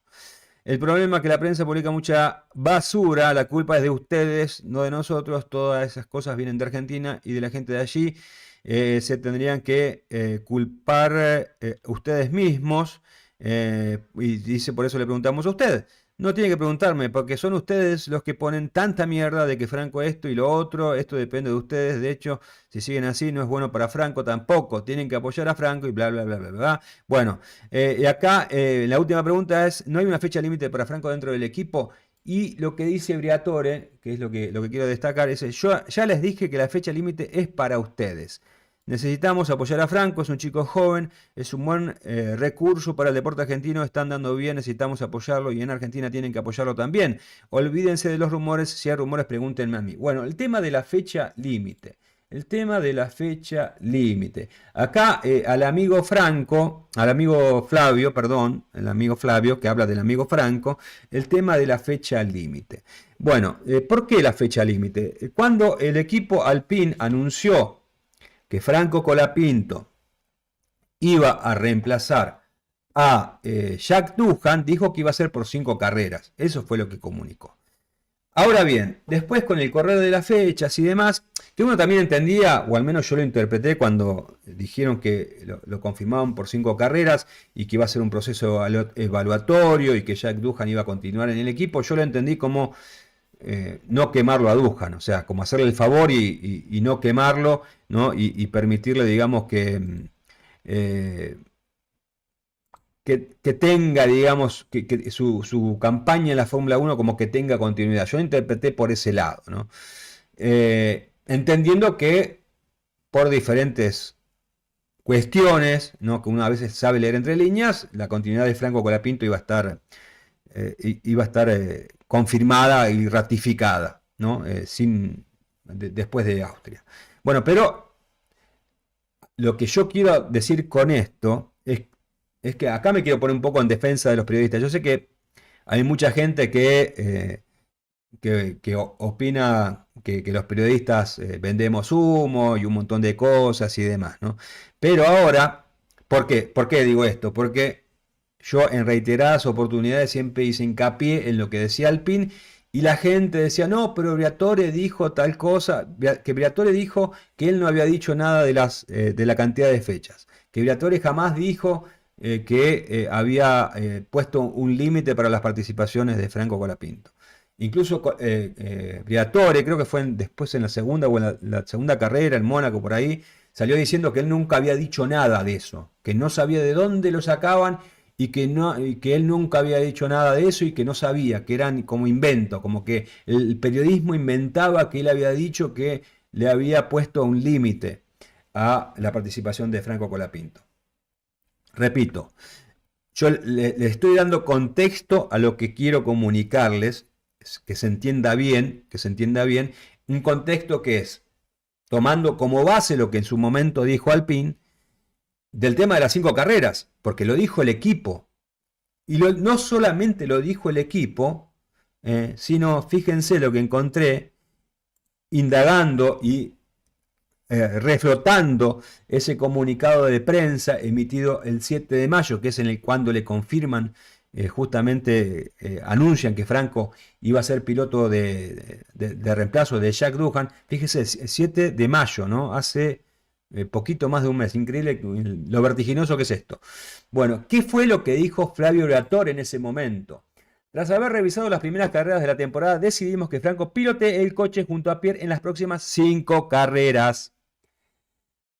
El problema es que la prensa publica mucha basura, la culpa es de ustedes, no de nosotros, todas esas cosas vienen de Argentina y de la gente de allí. Se tendrían que culpar ustedes mismos, y dice, por eso le preguntamos a ustedes. No tiene que preguntarme, porque son ustedes los que ponen tanta mierda de que Franco esto y lo otro, esto depende de ustedes, de hecho, si siguen así no es bueno para Franco tampoco, tienen que apoyar a Franco y bla, bla, bla, bla, bla. Bueno, y acá la última pregunta es, ¿no hay una fecha límite para Franco dentro del equipo? Y lo que dice Briatore, que es lo que quiero destacar, es, yo ya les dije que la fecha límite es para ustedes. Necesitamos apoyar a Franco, es un chico joven, es un buen recurso para el deporte argentino, están dando bien, necesitamos apoyarlo y en Argentina tienen que apoyarlo también. Olvídense de los rumores, si hay rumores pregúntenme a mí. Bueno, el tema de la fecha límite. El tema de la fecha límite. Acá al amigo Franco, al amigo Flavio, perdón, el amigo Flavio que habla del amigo Franco, el tema de la fecha límite. Bueno, ¿por qué la fecha límite? Cuando el equipo Alpine anunció que Franco Colapinto iba a reemplazar a Jack Doohan, dijo que iba a ser por 5 carreras. Eso fue lo que comunicó. Ahora bien, después con el correr de las fechas y demás, que uno también entendía, o al menos yo lo interpreté cuando dijeron que lo confirmaban por 5 carreras y que iba a ser un proceso evaluatorio y que Jack Doohan iba a continuar en el equipo, yo lo entendí como no quemarlo a Doohan, o sea, como hacerle el favor y no quemarlo, ¿no? Y permitirle, digamos, eh, que tenga, digamos, que su campaña en la Fórmula 1 como que tenga continuidad. Yo lo interpreté por ese lado, ¿no? Entendiendo que por diferentes cuestiones, ¿no? Que uno a veces sabe leer entre líneas, la continuidad de Franco Colapinto iba a estar confirmada y ratificada, ¿no? Después de Austria. Bueno, pero lo que yo quiero decir con esto es que acá me quiero poner un poco en defensa de los periodistas. Yo sé que hay mucha gente que opina que los periodistas vendemos humo y un montón de cosas y demás, ¿no? Pero ahora, ¿por qué digo esto? Porque yo en reiteradas oportunidades siempre hice hincapié en lo que decía Alpine y la gente decía, no, pero Briatore dijo tal cosa, que Briatore dijo que él no había dicho nada de la cantidad de fechas, que Briatore jamás dijo que había puesto un límite para las participaciones de Franco Colapinto. Incluso Briatore, creo que fue después en la segunda o en la segunda carrera en Mónaco por ahí, salió diciendo que él nunca había dicho nada de eso, que no sabía de dónde lo sacaban y que él nunca había dicho nada de eso y que no sabía, que eran como invento, como que el periodismo inventaba que él había dicho que le había puesto un límite a la participación de Franco Colapinto. repito, yo le estoy dando contexto a lo que quiero comunicarles, que se entienda bien, un contexto que es, tomando como base lo que en su momento dijo Alpine, del tema de las 5 carreras, porque lo dijo el equipo. Y no solamente lo dijo el equipo, sino fíjense lo que encontré indagando y reflotando ese comunicado de prensa emitido el 7 de mayo, que es en el cuando le confirman, justamente anuncian que Franco iba a ser piloto de reemplazo de Jack Doohan. Fíjese, 7 de mayo, ¿no? Hace poquito más de un mes. Increíble lo vertiginoso que es esto. Bueno, ¿qué fue lo que dijo Flavio Briatore en ese momento? Tras haber revisado las primeras carreras de la temporada, decidimos que Franco pilote el coche junto a Pierre en las próximas 5 carreras.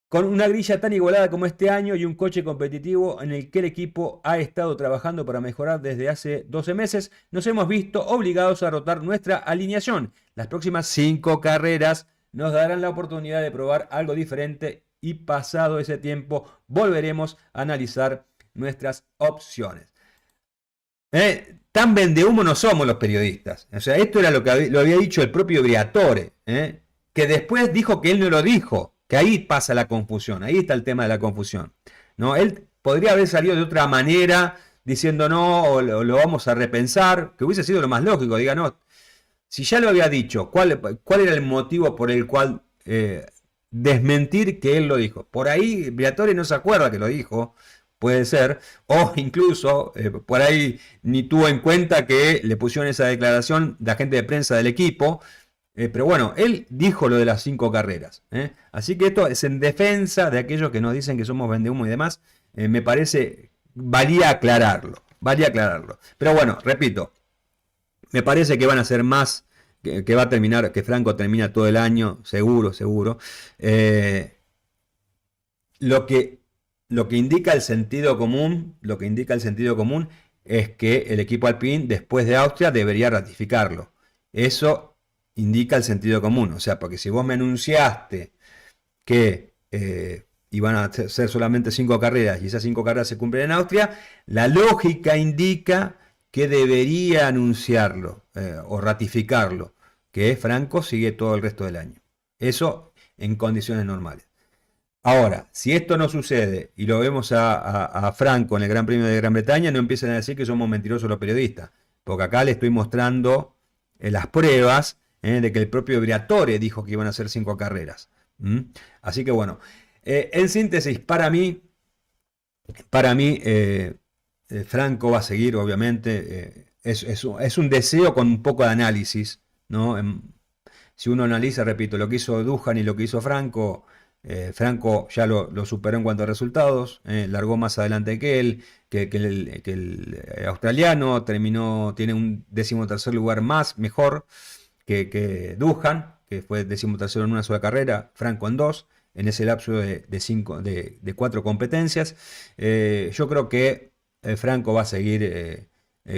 Con una grilla tan igualada como este año y un coche competitivo en el que el equipo ha estado trabajando para mejorar desde hace 12 meses, nos hemos visto obligados a rotar nuestra alineación. Las próximas 5 carreras nos darán la oportunidad de probar algo diferente y pasado ese tiempo volveremos a analizar nuestras opciones. Tan vendehumo no somos los periodistas. O sea, esto era lo que lo había dicho el propio Briatore, que después dijo que él no lo dijo. Que ahí pasa la confusión, ahí está el tema de la confusión, ¿no? Él podría haber salido de otra manera, diciendo no, o lo vamos a repensar, que hubiese sido lo más lógico, diga no, si ya lo había dicho, ¿cuál era el motivo por el cual desmentir que él lo dijo? Por ahí Briatore no se acuerda que lo dijo, puede ser, o incluso por ahí ni tuvo en cuenta que le pusieron esa declaración de agente de prensa del equipo. Pero bueno, él dijo lo de las 5 carreras. Así que esto es en defensa de aquellos que nos dicen que somos vendehumo y demás. Me parece, valía aclararlo. Pero bueno, repito, me parece que van a ser más, que va a terminar, que Franco termina todo el año, seguro. Lo que indica el sentido común, es que el equipo Alpine, después de Austria, debería ratificarlo. Eso indica el sentido común. O sea, porque si vos me anunciaste que iban a ser solamente 5 carreras y esas 5 carreras se cumplen en Austria, la lógica indica que debería anunciarlo o ratificarlo, que Franco sigue todo el resto del año. Eso en condiciones normales. Ahora, si esto no sucede y lo vemos a Franco en el Gran Premio de Gran Bretaña, no empiecen a decir que somos mentirosos los periodistas, porque acá le estoy mostrando las pruebas de que el propio Briatore dijo que iban a ser 5 carreras. Así que bueno, en síntesis, para mí Franco va a seguir, obviamente. Es un deseo con un poco de análisis, ¿no? Si uno analiza, repito, lo que hizo Doohan y lo que hizo Franco, Franco ya lo superó en cuanto a resultados, largó más adelante que él, que el australiano, tiene un 13º lugar mejor que Doohan, que fue 13º en una sola carrera, Franco en 2, en ese lapso de 4 competencias. Yo creo que Franco va a seguir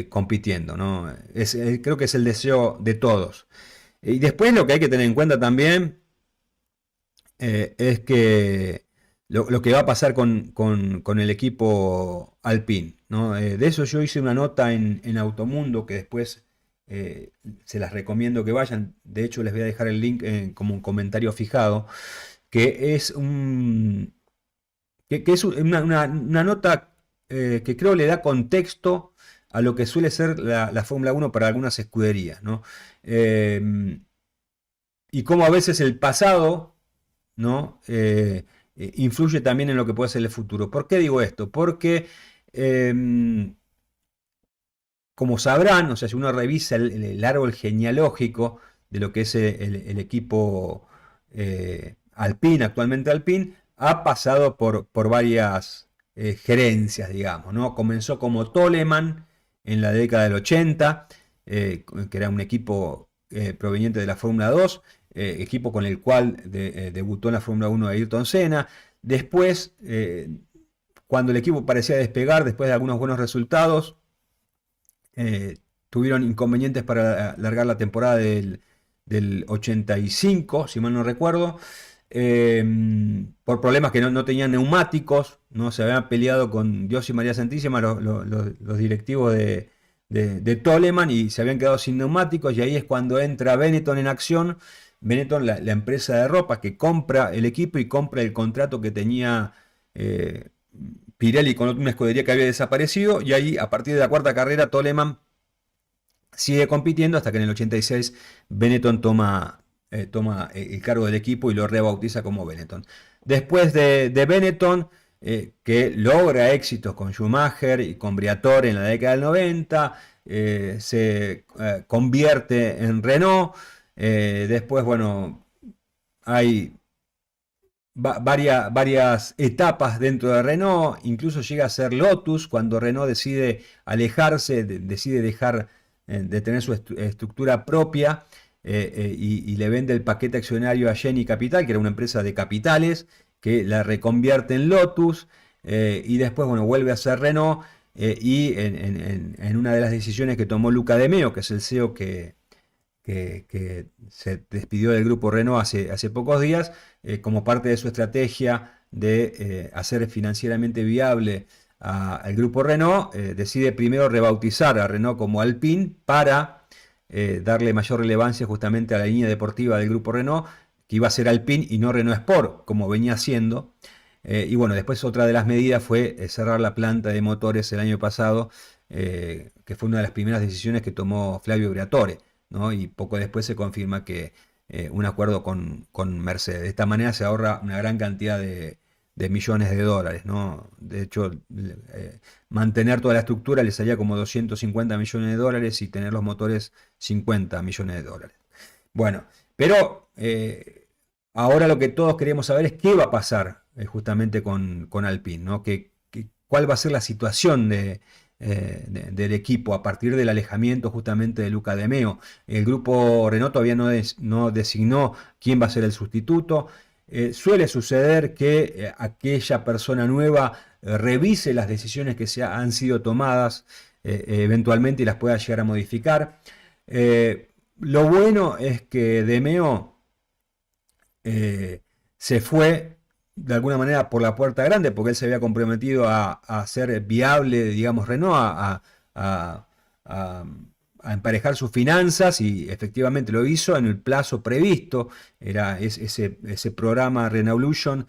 compitiendo, ¿no? Creo que es el deseo de todos. Y después lo que hay que tener en cuenta también es que lo que va a pasar con el equipo Alpine, ¿no? De eso yo hice una nota en Automundo que después se las recomiendo que vayan. De hecho, les voy a dejar el link como un comentario fijado, que es una nota que creo le da contexto a lo que suele ser la Fórmula 1 para algunas escuderías, ¿no? Y cómo a veces el pasado, ¿no? Influye también en lo que puede ser el futuro. ¿Por qué digo esto? Porque como sabrán, o sea, si uno revisa el árbol genealógico de lo que es el equipo Alpine, actualmente Alpine, ha pasado por varias gerencias, digamos, ¿no? Comenzó como Toleman en la década del 80, que era un equipo proveniente de la Fórmula 2, equipo con el cual debutó en la Fórmula 1 Ayrton Senna. Después, cuando el equipo parecía despegar, después de algunos buenos resultados, tuvieron inconvenientes para largar la temporada del 85, si mal no recuerdo. por problemas que no tenían neumáticos, ¿no? Se habían peleado con Dios y María Santísima los directivos de Toleman y se habían quedado sin neumáticos y ahí es cuando entra Benetton en acción. Benetton, la empresa de ropa que compra el equipo y compra el contrato que tenía Pirelli con una escudería que había desaparecido y ahí a partir de la cuarta carrera Toleman sigue compitiendo hasta que en el 86 Benetton toma el cargo del equipo y lo rebautiza como Benetton. Después de Benetton, que logra éxitos con Schumacher y con Briatore en la década del 90, se convierte en Renault. Después, bueno, hay varias etapas dentro de Renault, incluso llega a ser Lotus cuando Renault decide alejarse, decide dejar de tener su estructura propia y le vende el paquete accionario a Geni Capital, que era una empresa de capitales, que la reconvierte en Lotus y después bueno, vuelve a ser Renault y en una de las decisiones que tomó Luca De Meo, que es el CEO que se despidió del grupo Renault hace pocos días, como parte de su estrategia de hacer financieramente viable al grupo Renault, decide primero rebautizar a Renault como Alpine para darle mayor relevancia justamente a la línea deportiva del grupo Renault, que iba a ser Alpine y no Renault Sport, como venía haciendo. Y bueno, después otra de las medidas fue cerrar la planta de motores el año pasado, que fue una de las primeras decisiones que tomó Flavio Briatore, ¿no? Y poco después se confirma que un acuerdo con Mercedes. De esta manera se ahorra una gran cantidad de millones de dólares, ¿no? De hecho, mantener toda la estructura le salía como 250 millones de dólares y tener los motores 50 millones de dólares. Bueno, pero ahora lo que todos queremos saber es qué va a pasar justamente con Alpine, ¿no? ¿Cuál va a ser la situación del equipo a partir del alejamiento justamente de Luca De Meo? El grupo Renault todavía no designó quién va a ser el sustituto. Suele suceder que aquella persona nueva revise las decisiones que han sido tomadas eventualmente y las pueda llegar a modificar. Lo bueno es que De Meo se fue de alguna manera por la puerta grande, porque él se había comprometido a hacer viable, digamos, Renault, a, a- a emparejar sus finanzas y efectivamente lo hizo en el plazo previsto. Ese programa Renaulution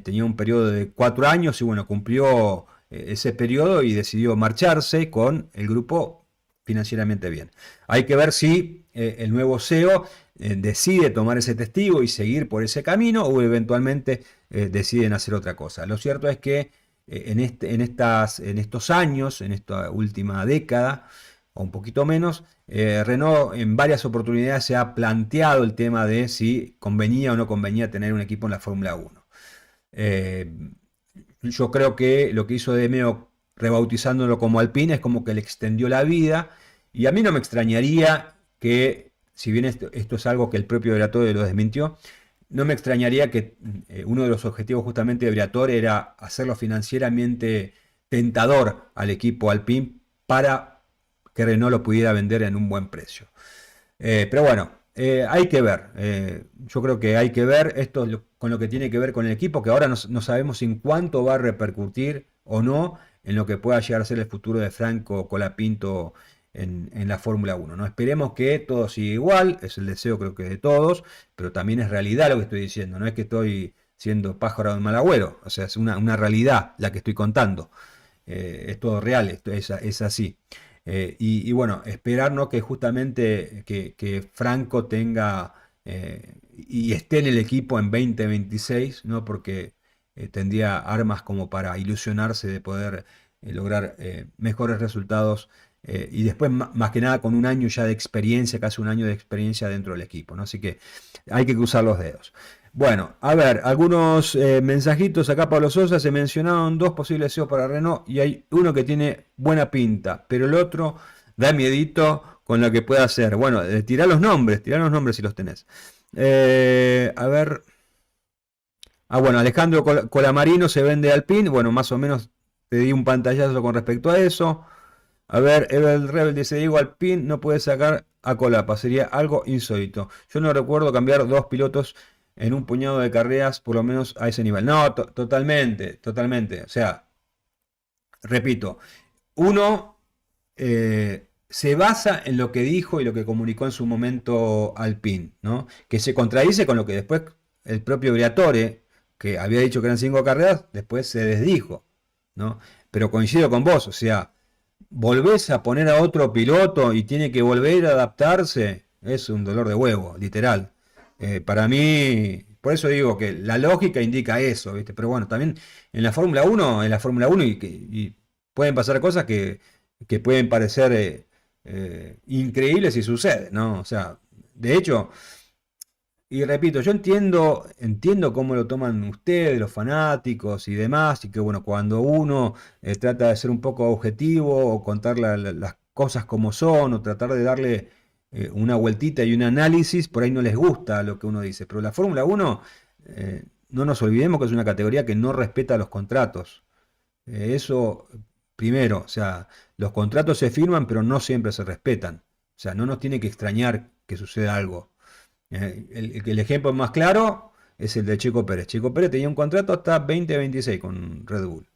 tenía un periodo de 4 años y bueno, cumplió ese periodo y decidió marcharse con el grupo financieramente bien. Hay que ver si el nuevo CEO decide tomar ese testigo y seguir por ese camino o eventualmente deciden hacer otra cosa. Lo cierto es que en estos años, en esta última década, o un poquito menos, Renault en varias oportunidades se ha planteado el tema de si convenía o no convenía tener un equipo en la Fórmula 1. Eh, yo creo que lo que hizo De Meo rebautizándolo como Alpine es como que le extendió la vida y a mí no me extrañaría que, si bien esto es algo que el propio Briatore lo desmintió, no me extrañaría que uno de los objetivos justamente de Briatore era hacerlo financieramente tentador al equipo Alpine para que Renault lo pudiera vender en un buen precio. Pero bueno, hay que ver. Yo creo que hay que ver esto con lo que tiene que ver con el equipo, que ahora no sabemos en cuánto va a repercutir o no en lo que pueda llegar a ser el futuro de Franco Colapinto en la Fórmula 1, ¿no? Esperemos que todo siga igual, es el deseo creo que de todos, pero también es realidad lo que estoy diciendo, no es que estoy siendo pájaro de mal agüero, o sea, es una realidad la que estoy contando. Es todo real, esto es así. Y bueno, esperar, ¿no? Que justamente que Franco tenga y esté en el equipo en 2026, ¿no? Porque tendría armas como para ilusionarse de poder lograr mejores resultados y después más que nada con un año ya de experiencia, casi un año de experiencia dentro del equipo, ¿no? Así que hay que cruzar los dedos. Bueno, a ver, algunos mensajitos acá. Pablo Sosa, se mencionaron dos posibles CEOs para Renault y hay uno que tiene buena pinta, pero el otro da miedito con lo que pueda hacer. Bueno, tirá los nombres si los tenés. A ver. Ah, bueno, Alejandro Colamarino se vende Alpine. Bueno, más o menos te di un pantallazo con respecto a eso. A ver, Evel Rebel dice, Diego Alpine no puede sacar a Colapa, sería algo insólito. Yo no recuerdo cambiar dos pilotos en un puñado de carreras, por lo menos a ese nivel. No, totalmente, totalmente. O sea, repito, uno se basa en lo que dijo y lo que comunicó en su momento Alpine, ¿no? Que se contradice con lo que después el propio Briatore, que había dicho que eran 5 carreras, después se desdijo, ¿no? Pero coincido con vos, o sea, volvés a poner a otro piloto y tiene que volver a adaptarse, es un dolor de huevo, literal. Para mí, por eso digo que la lógica indica eso, ¿viste? Pero bueno, también en la Fórmula Uno y pueden pasar cosas que pueden parecer increíbles si sucede, ¿no? O sea, de hecho, y repito, yo entiendo cómo lo toman ustedes, los fanáticos y demás, y que bueno, cuando uno trata de ser un poco objetivo o contar las cosas como son, o tratar de darle una vueltita y un análisis, por ahí no les gusta lo que uno dice. Pero la Fórmula Uno no nos olvidemos que es una categoría que no respeta los contratos. Eso primero, o sea, los contratos se firman, pero no siempre se respetan. O sea, no nos tiene que extrañar que suceda algo. El ejemplo más claro es el de Checo Pérez. Checo Pérez tenía un contrato hasta 2026 con Red Bull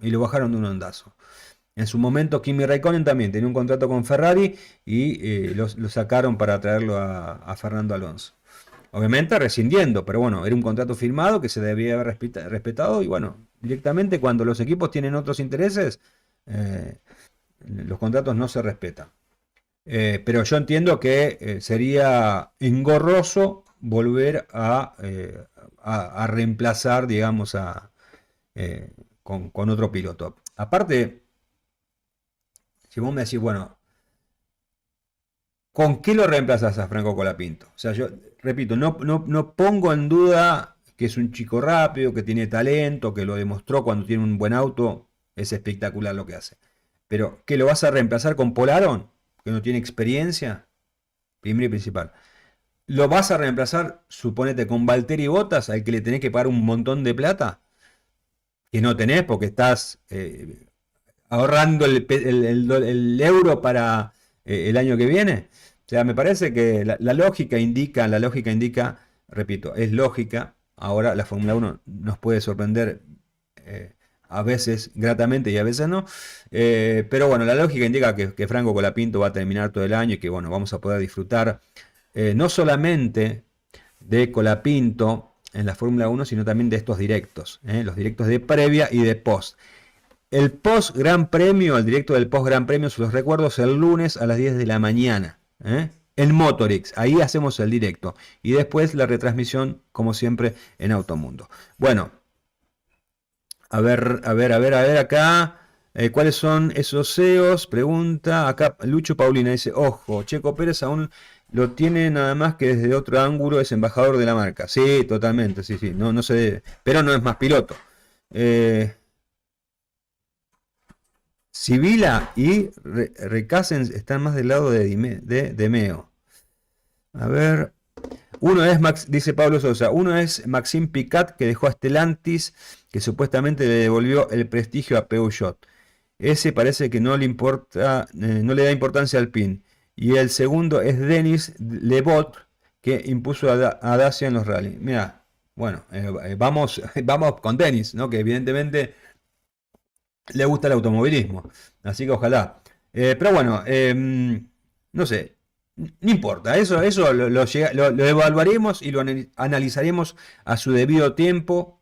y lo bajaron de un ondazo. En su momento Kimi Raikkonen también tenía un contrato con Ferrari y lo sacaron para traerlo a Fernando Alonso. Obviamente rescindiendo, pero bueno, era un contrato firmado que se debía haber respetado y bueno, directamente cuando los equipos tienen otros intereses, eh, los contratos no se respetan. Pero yo entiendo que sería engorroso volver a reemplazar, digamos, con otro piloto. Aparte, si vos me decís, bueno, ¿con qué lo reemplazas a Franco Colapinto? O sea, yo repito, no pongo en duda que es un chico rápido, que tiene talento, que lo demostró cuando tiene un buen auto, es espectacular lo que hace. Pero, ¿qué lo vas a reemplazar con Polaron? Que no tiene experiencia, primero y principal. ¿Lo vas a reemplazar, suponete, con Valtteri Bottas, al que le tenés que pagar un montón de plata? Que no tenés porque estás ahorrando el euro para el año que viene. O sea, me parece que la lógica indica, repito, es lógica. Ahora la Fórmula Uno nos puede sorprender a veces gratamente y a veces no. Pero bueno, la lógica indica que Franco Colapinto va a terminar todo el año y que bueno, vamos a poder disfrutar no solamente de Colapinto en la Fórmula Uno, sino también de estos directos, los directos de previa y de post. El post Gran Premio, el directo del post Gran Premio, se los recuerdo, es el lunes a las 10 de la mañana. En Motorix, ahí hacemos el directo. Y después la retransmisión, como siempre, en Automundo. Bueno, a ver acá. ¿Cuáles son esos CEOs? Pregunta. Acá Lucho Paulina dice, ojo, Checo Pérez aún lo tiene nada más que desde otro ángulo, es embajador de la marca. Sí, totalmente, sí, sí. No se debe, pero no es más piloto. Sibila y Recasens están más del lado de Demeo. A ver. Uno es, dice Pablo Sosa, uno es Maxime Picat, que dejó a Stellantis, que supuestamente le devolvió el prestigio a Peugeot. Ese parece que no le importa, no le da importancia al PIN. Y el segundo es Denis Lebot, que impuso a Dacia en los rally. Mira, bueno, vamos con Denis, ¿no? Que evidentemente le gusta el automovilismo. Así que ojalá. Pero bueno, no sé. No importa, eso lo evaluaremos y lo analizaremos a su debido tiempo.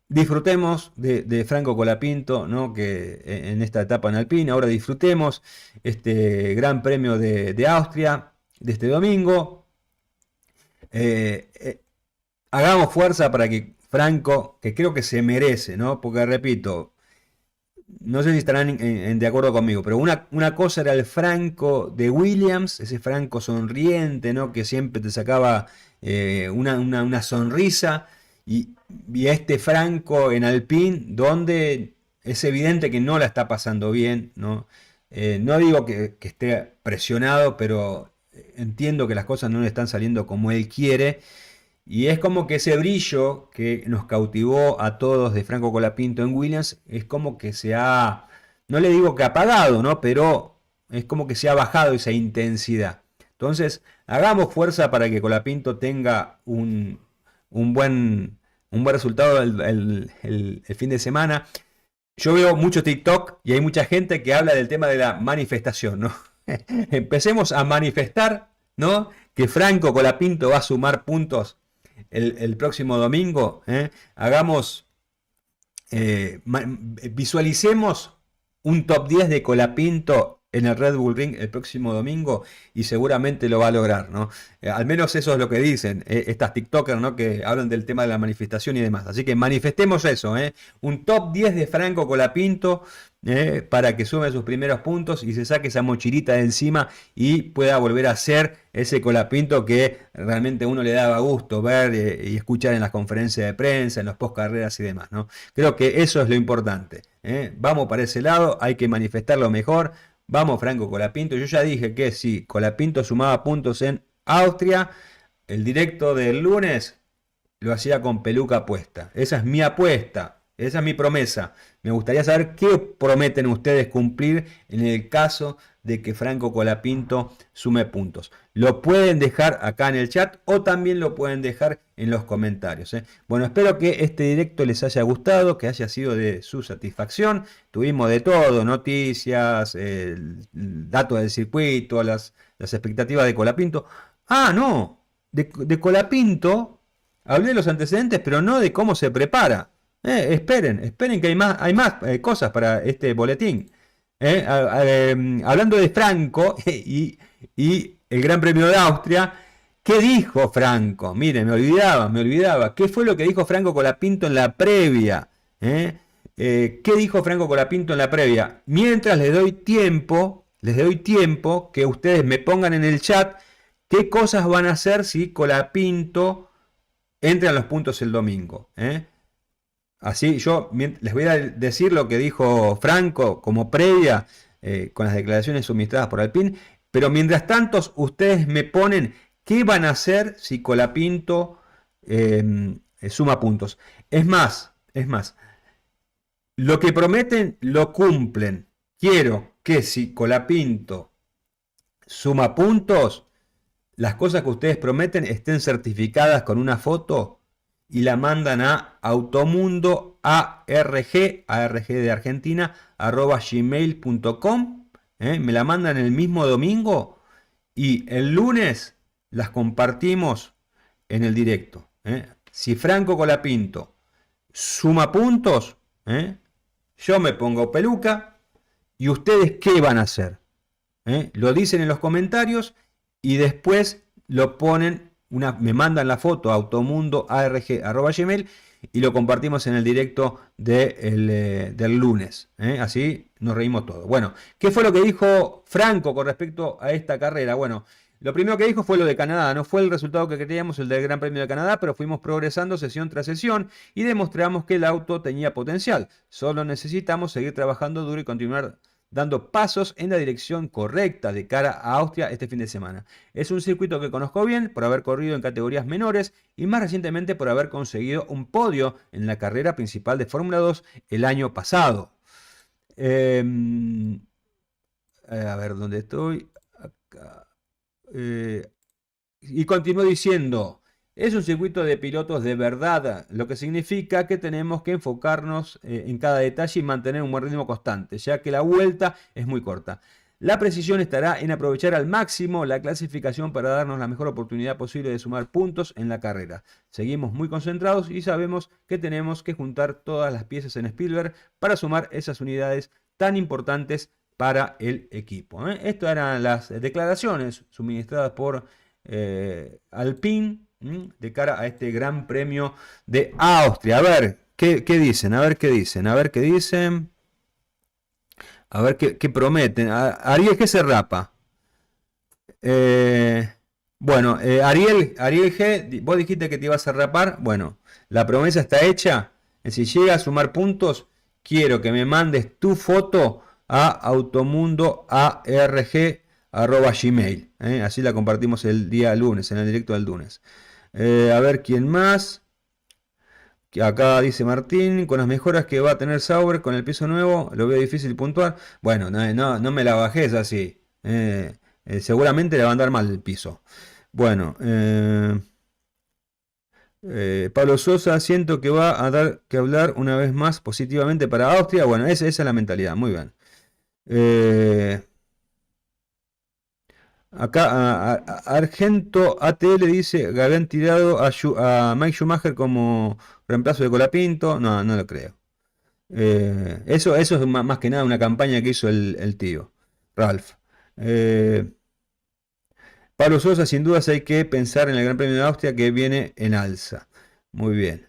Disfrutemos de Franco Colapinto, ¿no? Que en esta etapa en Alpine. Ahora disfrutemos este Gran Premio de Austria de este domingo. Hagamos fuerza para que Franco, que creo que se merece, ¿no? Porque repito, no sé si estarán de acuerdo conmigo, pero una cosa era el Franco de Williams, ese Franco sonriente, ¿no? Que siempre te sacaba una sonrisa, y a este Franco en Alpine, donde es evidente que no la está pasando bien, ¿no? No digo que esté presionado, pero entiendo que las cosas no le están saliendo como él quiere. Y es como que ese brillo que nos cautivó a todos de Franco Colapinto en Williams, es como que se ha, no le digo que apagado, ¿no? Pero es como que se ha bajado esa intensidad. Entonces, hagamos fuerza para que Colapinto tenga un buen, un buen resultado el fin de semana. Yo veo mucho TikTok y hay mucha gente que habla del tema de la manifestación, ¿no? Empecemos a manifestar, ¿no? Que Franco Colapinto va a sumar puntos el próximo domingo. Hagamos, visualicemos un top 10 de Colapinto en el Red Bull Ring el próximo domingo y seguramente lo va a lograr, ¿no? Al menos eso es lo que dicen estas TikTokers, ¿no? Que hablan del tema de la manifestación y demás. Así que manifestemos eso, un top 10 de Franco Colapinto para que sume sus primeros puntos y se saque esa mochilita de encima y pueda volver a ser ese Colapinto que realmente a uno le daba gusto ver y escuchar en las conferencias de prensa, en los post carreras y demás, ¿no? Creo que eso es lo importante. Vamos para ese lado, hay que manifestarlo mejor. Vamos Franco Colapinto. Yo ya dije que si Colapinto sumaba puntos en Austria, el directo del lunes lo hacía con peluca puesta. Esa es mi apuesta, esa es mi promesa. Me gustaría saber qué prometen ustedes cumplir en el caso de que Franco Colapinto sume puntos. Lo pueden dejar acá en el chat o también lo pueden dejar en los comentarios. Bueno, espero que este directo les haya gustado, que haya sido de su satisfacción. Tuvimos de todo, noticias, datos del circuito, las expectativas de Colapinto. Ah, no, de Colapinto hablé de los antecedentes, pero no de cómo se prepara. Esperen que hay más cosas para este boletín. Hablando de Franco y el Gran Premio de Austria, ¿qué dijo Franco? Miren, me olvidaba. ¿Qué fue lo que dijo Franco Colapinto en la previa? ¿Qué dijo Franco Colapinto en la previa? Mientras les doy tiempo que ustedes me pongan en el chat qué cosas van a hacer si Colapinto entra en los puntos el domingo. Así yo les voy a decir lo que dijo Franco como previa con las declaraciones suministradas por Alpine, pero mientras tanto ustedes me ponen qué van a hacer si Colapinto suma puntos. Es más, lo que prometen lo cumplen. Quiero que si Colapinto suma puntos, las cosas que ustedes prometen estén certificadas con una foto y la mandan a Automundo ARG de Argentina, @gmail.com. Me la mandan el mismo domingo y el lunes las compartimos en el directo. Si Franco Colapinto suma puntos, yo me pongo peluca y ustedes ¿qué van a hacer? Lo dicen en los comentarios y después lo ponen. Me mandan la foto a automundoarg@gmail y lo compartimos en el directo del lunes. Así nos reímos todos. Bueno, ¿qué fue lo que dijo Franco con respecto a esta carrera? Bueno, lo primero que dijo fue lo de Canadá. No fue el resultado que queríamos, el del Gran Premio de Canadá, pero fuimos progresando sesión tras sesión y demostramos que el auto tenía potencial. Solo necesitamos seguir trabajando duro y continuar dando pasos en la dirección correcta de cara a Austria este fin de semana. Es un circuito que conozco bien por haber corrido en categorías menores y más recientemente por haber conseguido un podio en la carrera principal de Fórmula 2 el año pasado. A ver, ¿dónde estoy? Acá. Y continuó diciendo, es un circuito de pilotos de verdad, lo que significa que tenemos que enfocarnos en cada detalle y mantener un buen ritmo constante, ya que la vuelta es muy corta. La precisión estará en aprovechar al máximo la clasificación para darnos la mejor oportunidad posible de sumar puntos en la carrera. Seguimos muy concentrados y sabemos que tenemos que juntar todas las piezas en Spielberg para sumar esas unidades tan importantes para el equipo. Estas eran las declaraciones suministradas por Alpine de cara a este Gran Premio de Austria. A ver, ¿qué dicen? A ver qué dicen. A ver qué dicen. A ver qué prometen. Ariel, ¿qué se rapa? Bueno, Ariel G, vos dijiste que te ibas a rapar. Bueno, la promesa está hecha. Si llega a sumar puntos, quiero que me mandes tu foto a automundoarg@gmail. Así la compartimos el día lunes, en el directo del lunes. A ver quién más. Que acá dice Martín, con las mejoras que va a tener Sauber con el piso nuevo, lo veo difícil puntuar. Bueno, no me la bajes así. Seguramente le va a andar mal el piso. Bueno, Pablo Sosa, siento que va a dar que hablar una vez más positivamente para Austria. Bueno, esa es la mentalidad, muy bien. Acá Argento ATL dice que habían tirado a Mike Schumacher como reemplazo de Colapinto. No, no lo creo. Eso es más que nada una campaña que hizo el tío, Ralph. Eh, Pablo Sosa, sin dudas hay que pensar en el Gran Premio de Austria que viene en alza. Muy bien.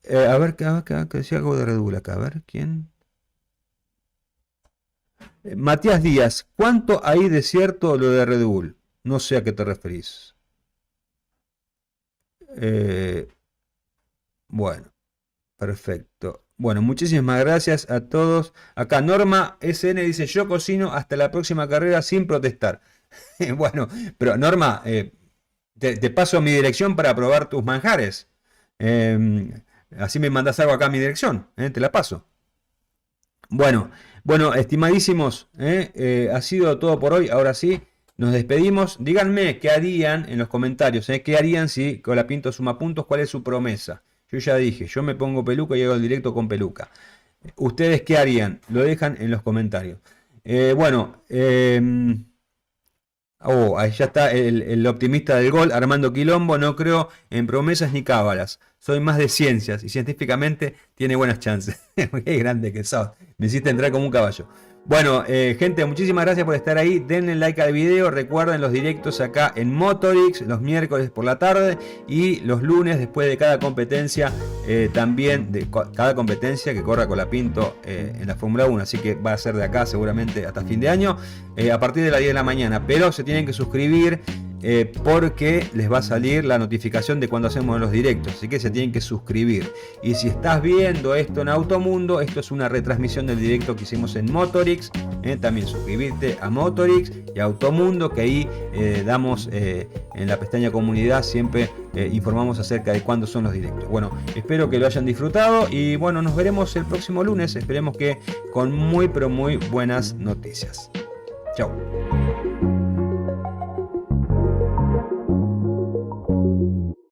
A ver, que decía algo de Red Bull acá. A ver, ¿quién? Matías Díaz, ¿cuánto hay de cierto lo de Red Bull? No sé a qué te referís. Eh, bueno, perfecto. Bueno, muchísimas gracias a todos. Acá Norma SN dice, yo cocino hasta la próxima carrera sin protestar. Bueno, pero Norma, te paso mi dirección para probar tus manjares. Así me mandas algo acá a mi dirección, te la paso. Bueno, bueno, estimadísimos, ha sido todo por hoy. Ahora sí, nos despedimos. Díganme qué harían en los comentarios, qué harían si Colapinto suma puntos, cuál es su promesa. Yo ya dije, yo me pongo peluca y hago el directo con peluca. ¿Ustedes qué harían? Lo dejan en los comentarios. Bueno, ahí ya está el optimista del gol, Armando Quilombo. No creo en promesas ni cábalas. Soy más de ciencias y científicamente tiene buenas chances. Qué grande que sos. Me hiciste entrar como un caballo. Bueno, gente, muchísimas gracias por estar ahí. Denle like al video. Recuerden los directos acá en Motorix los miércoles por la tarde y los lunes después de cada competencia. También de cada competencia que corra Colapinto en la Fórmula 1. Así que va a ser de acá seguramente hasta fin de año. A partir de las 10 de la mañana. Pero se tienen que suscribir. Porque les va a salir la notificación de cuando hacemos los directos, así que se tienen que suscribir. Y si estás viendo esto en Automundo, esto es una retransmisión del directo que hicimos en Motorix. También suscribirte a Motorix y a Automundo, que ahí damos en la pestaña comunidad, siempre informamos acerca de cuándo son los directos. Bueno, espero que lo hayan disfrutado y bueno, nos veremos el próximo lunes, esperemos que con muy pero muy buenas noticias. Chao.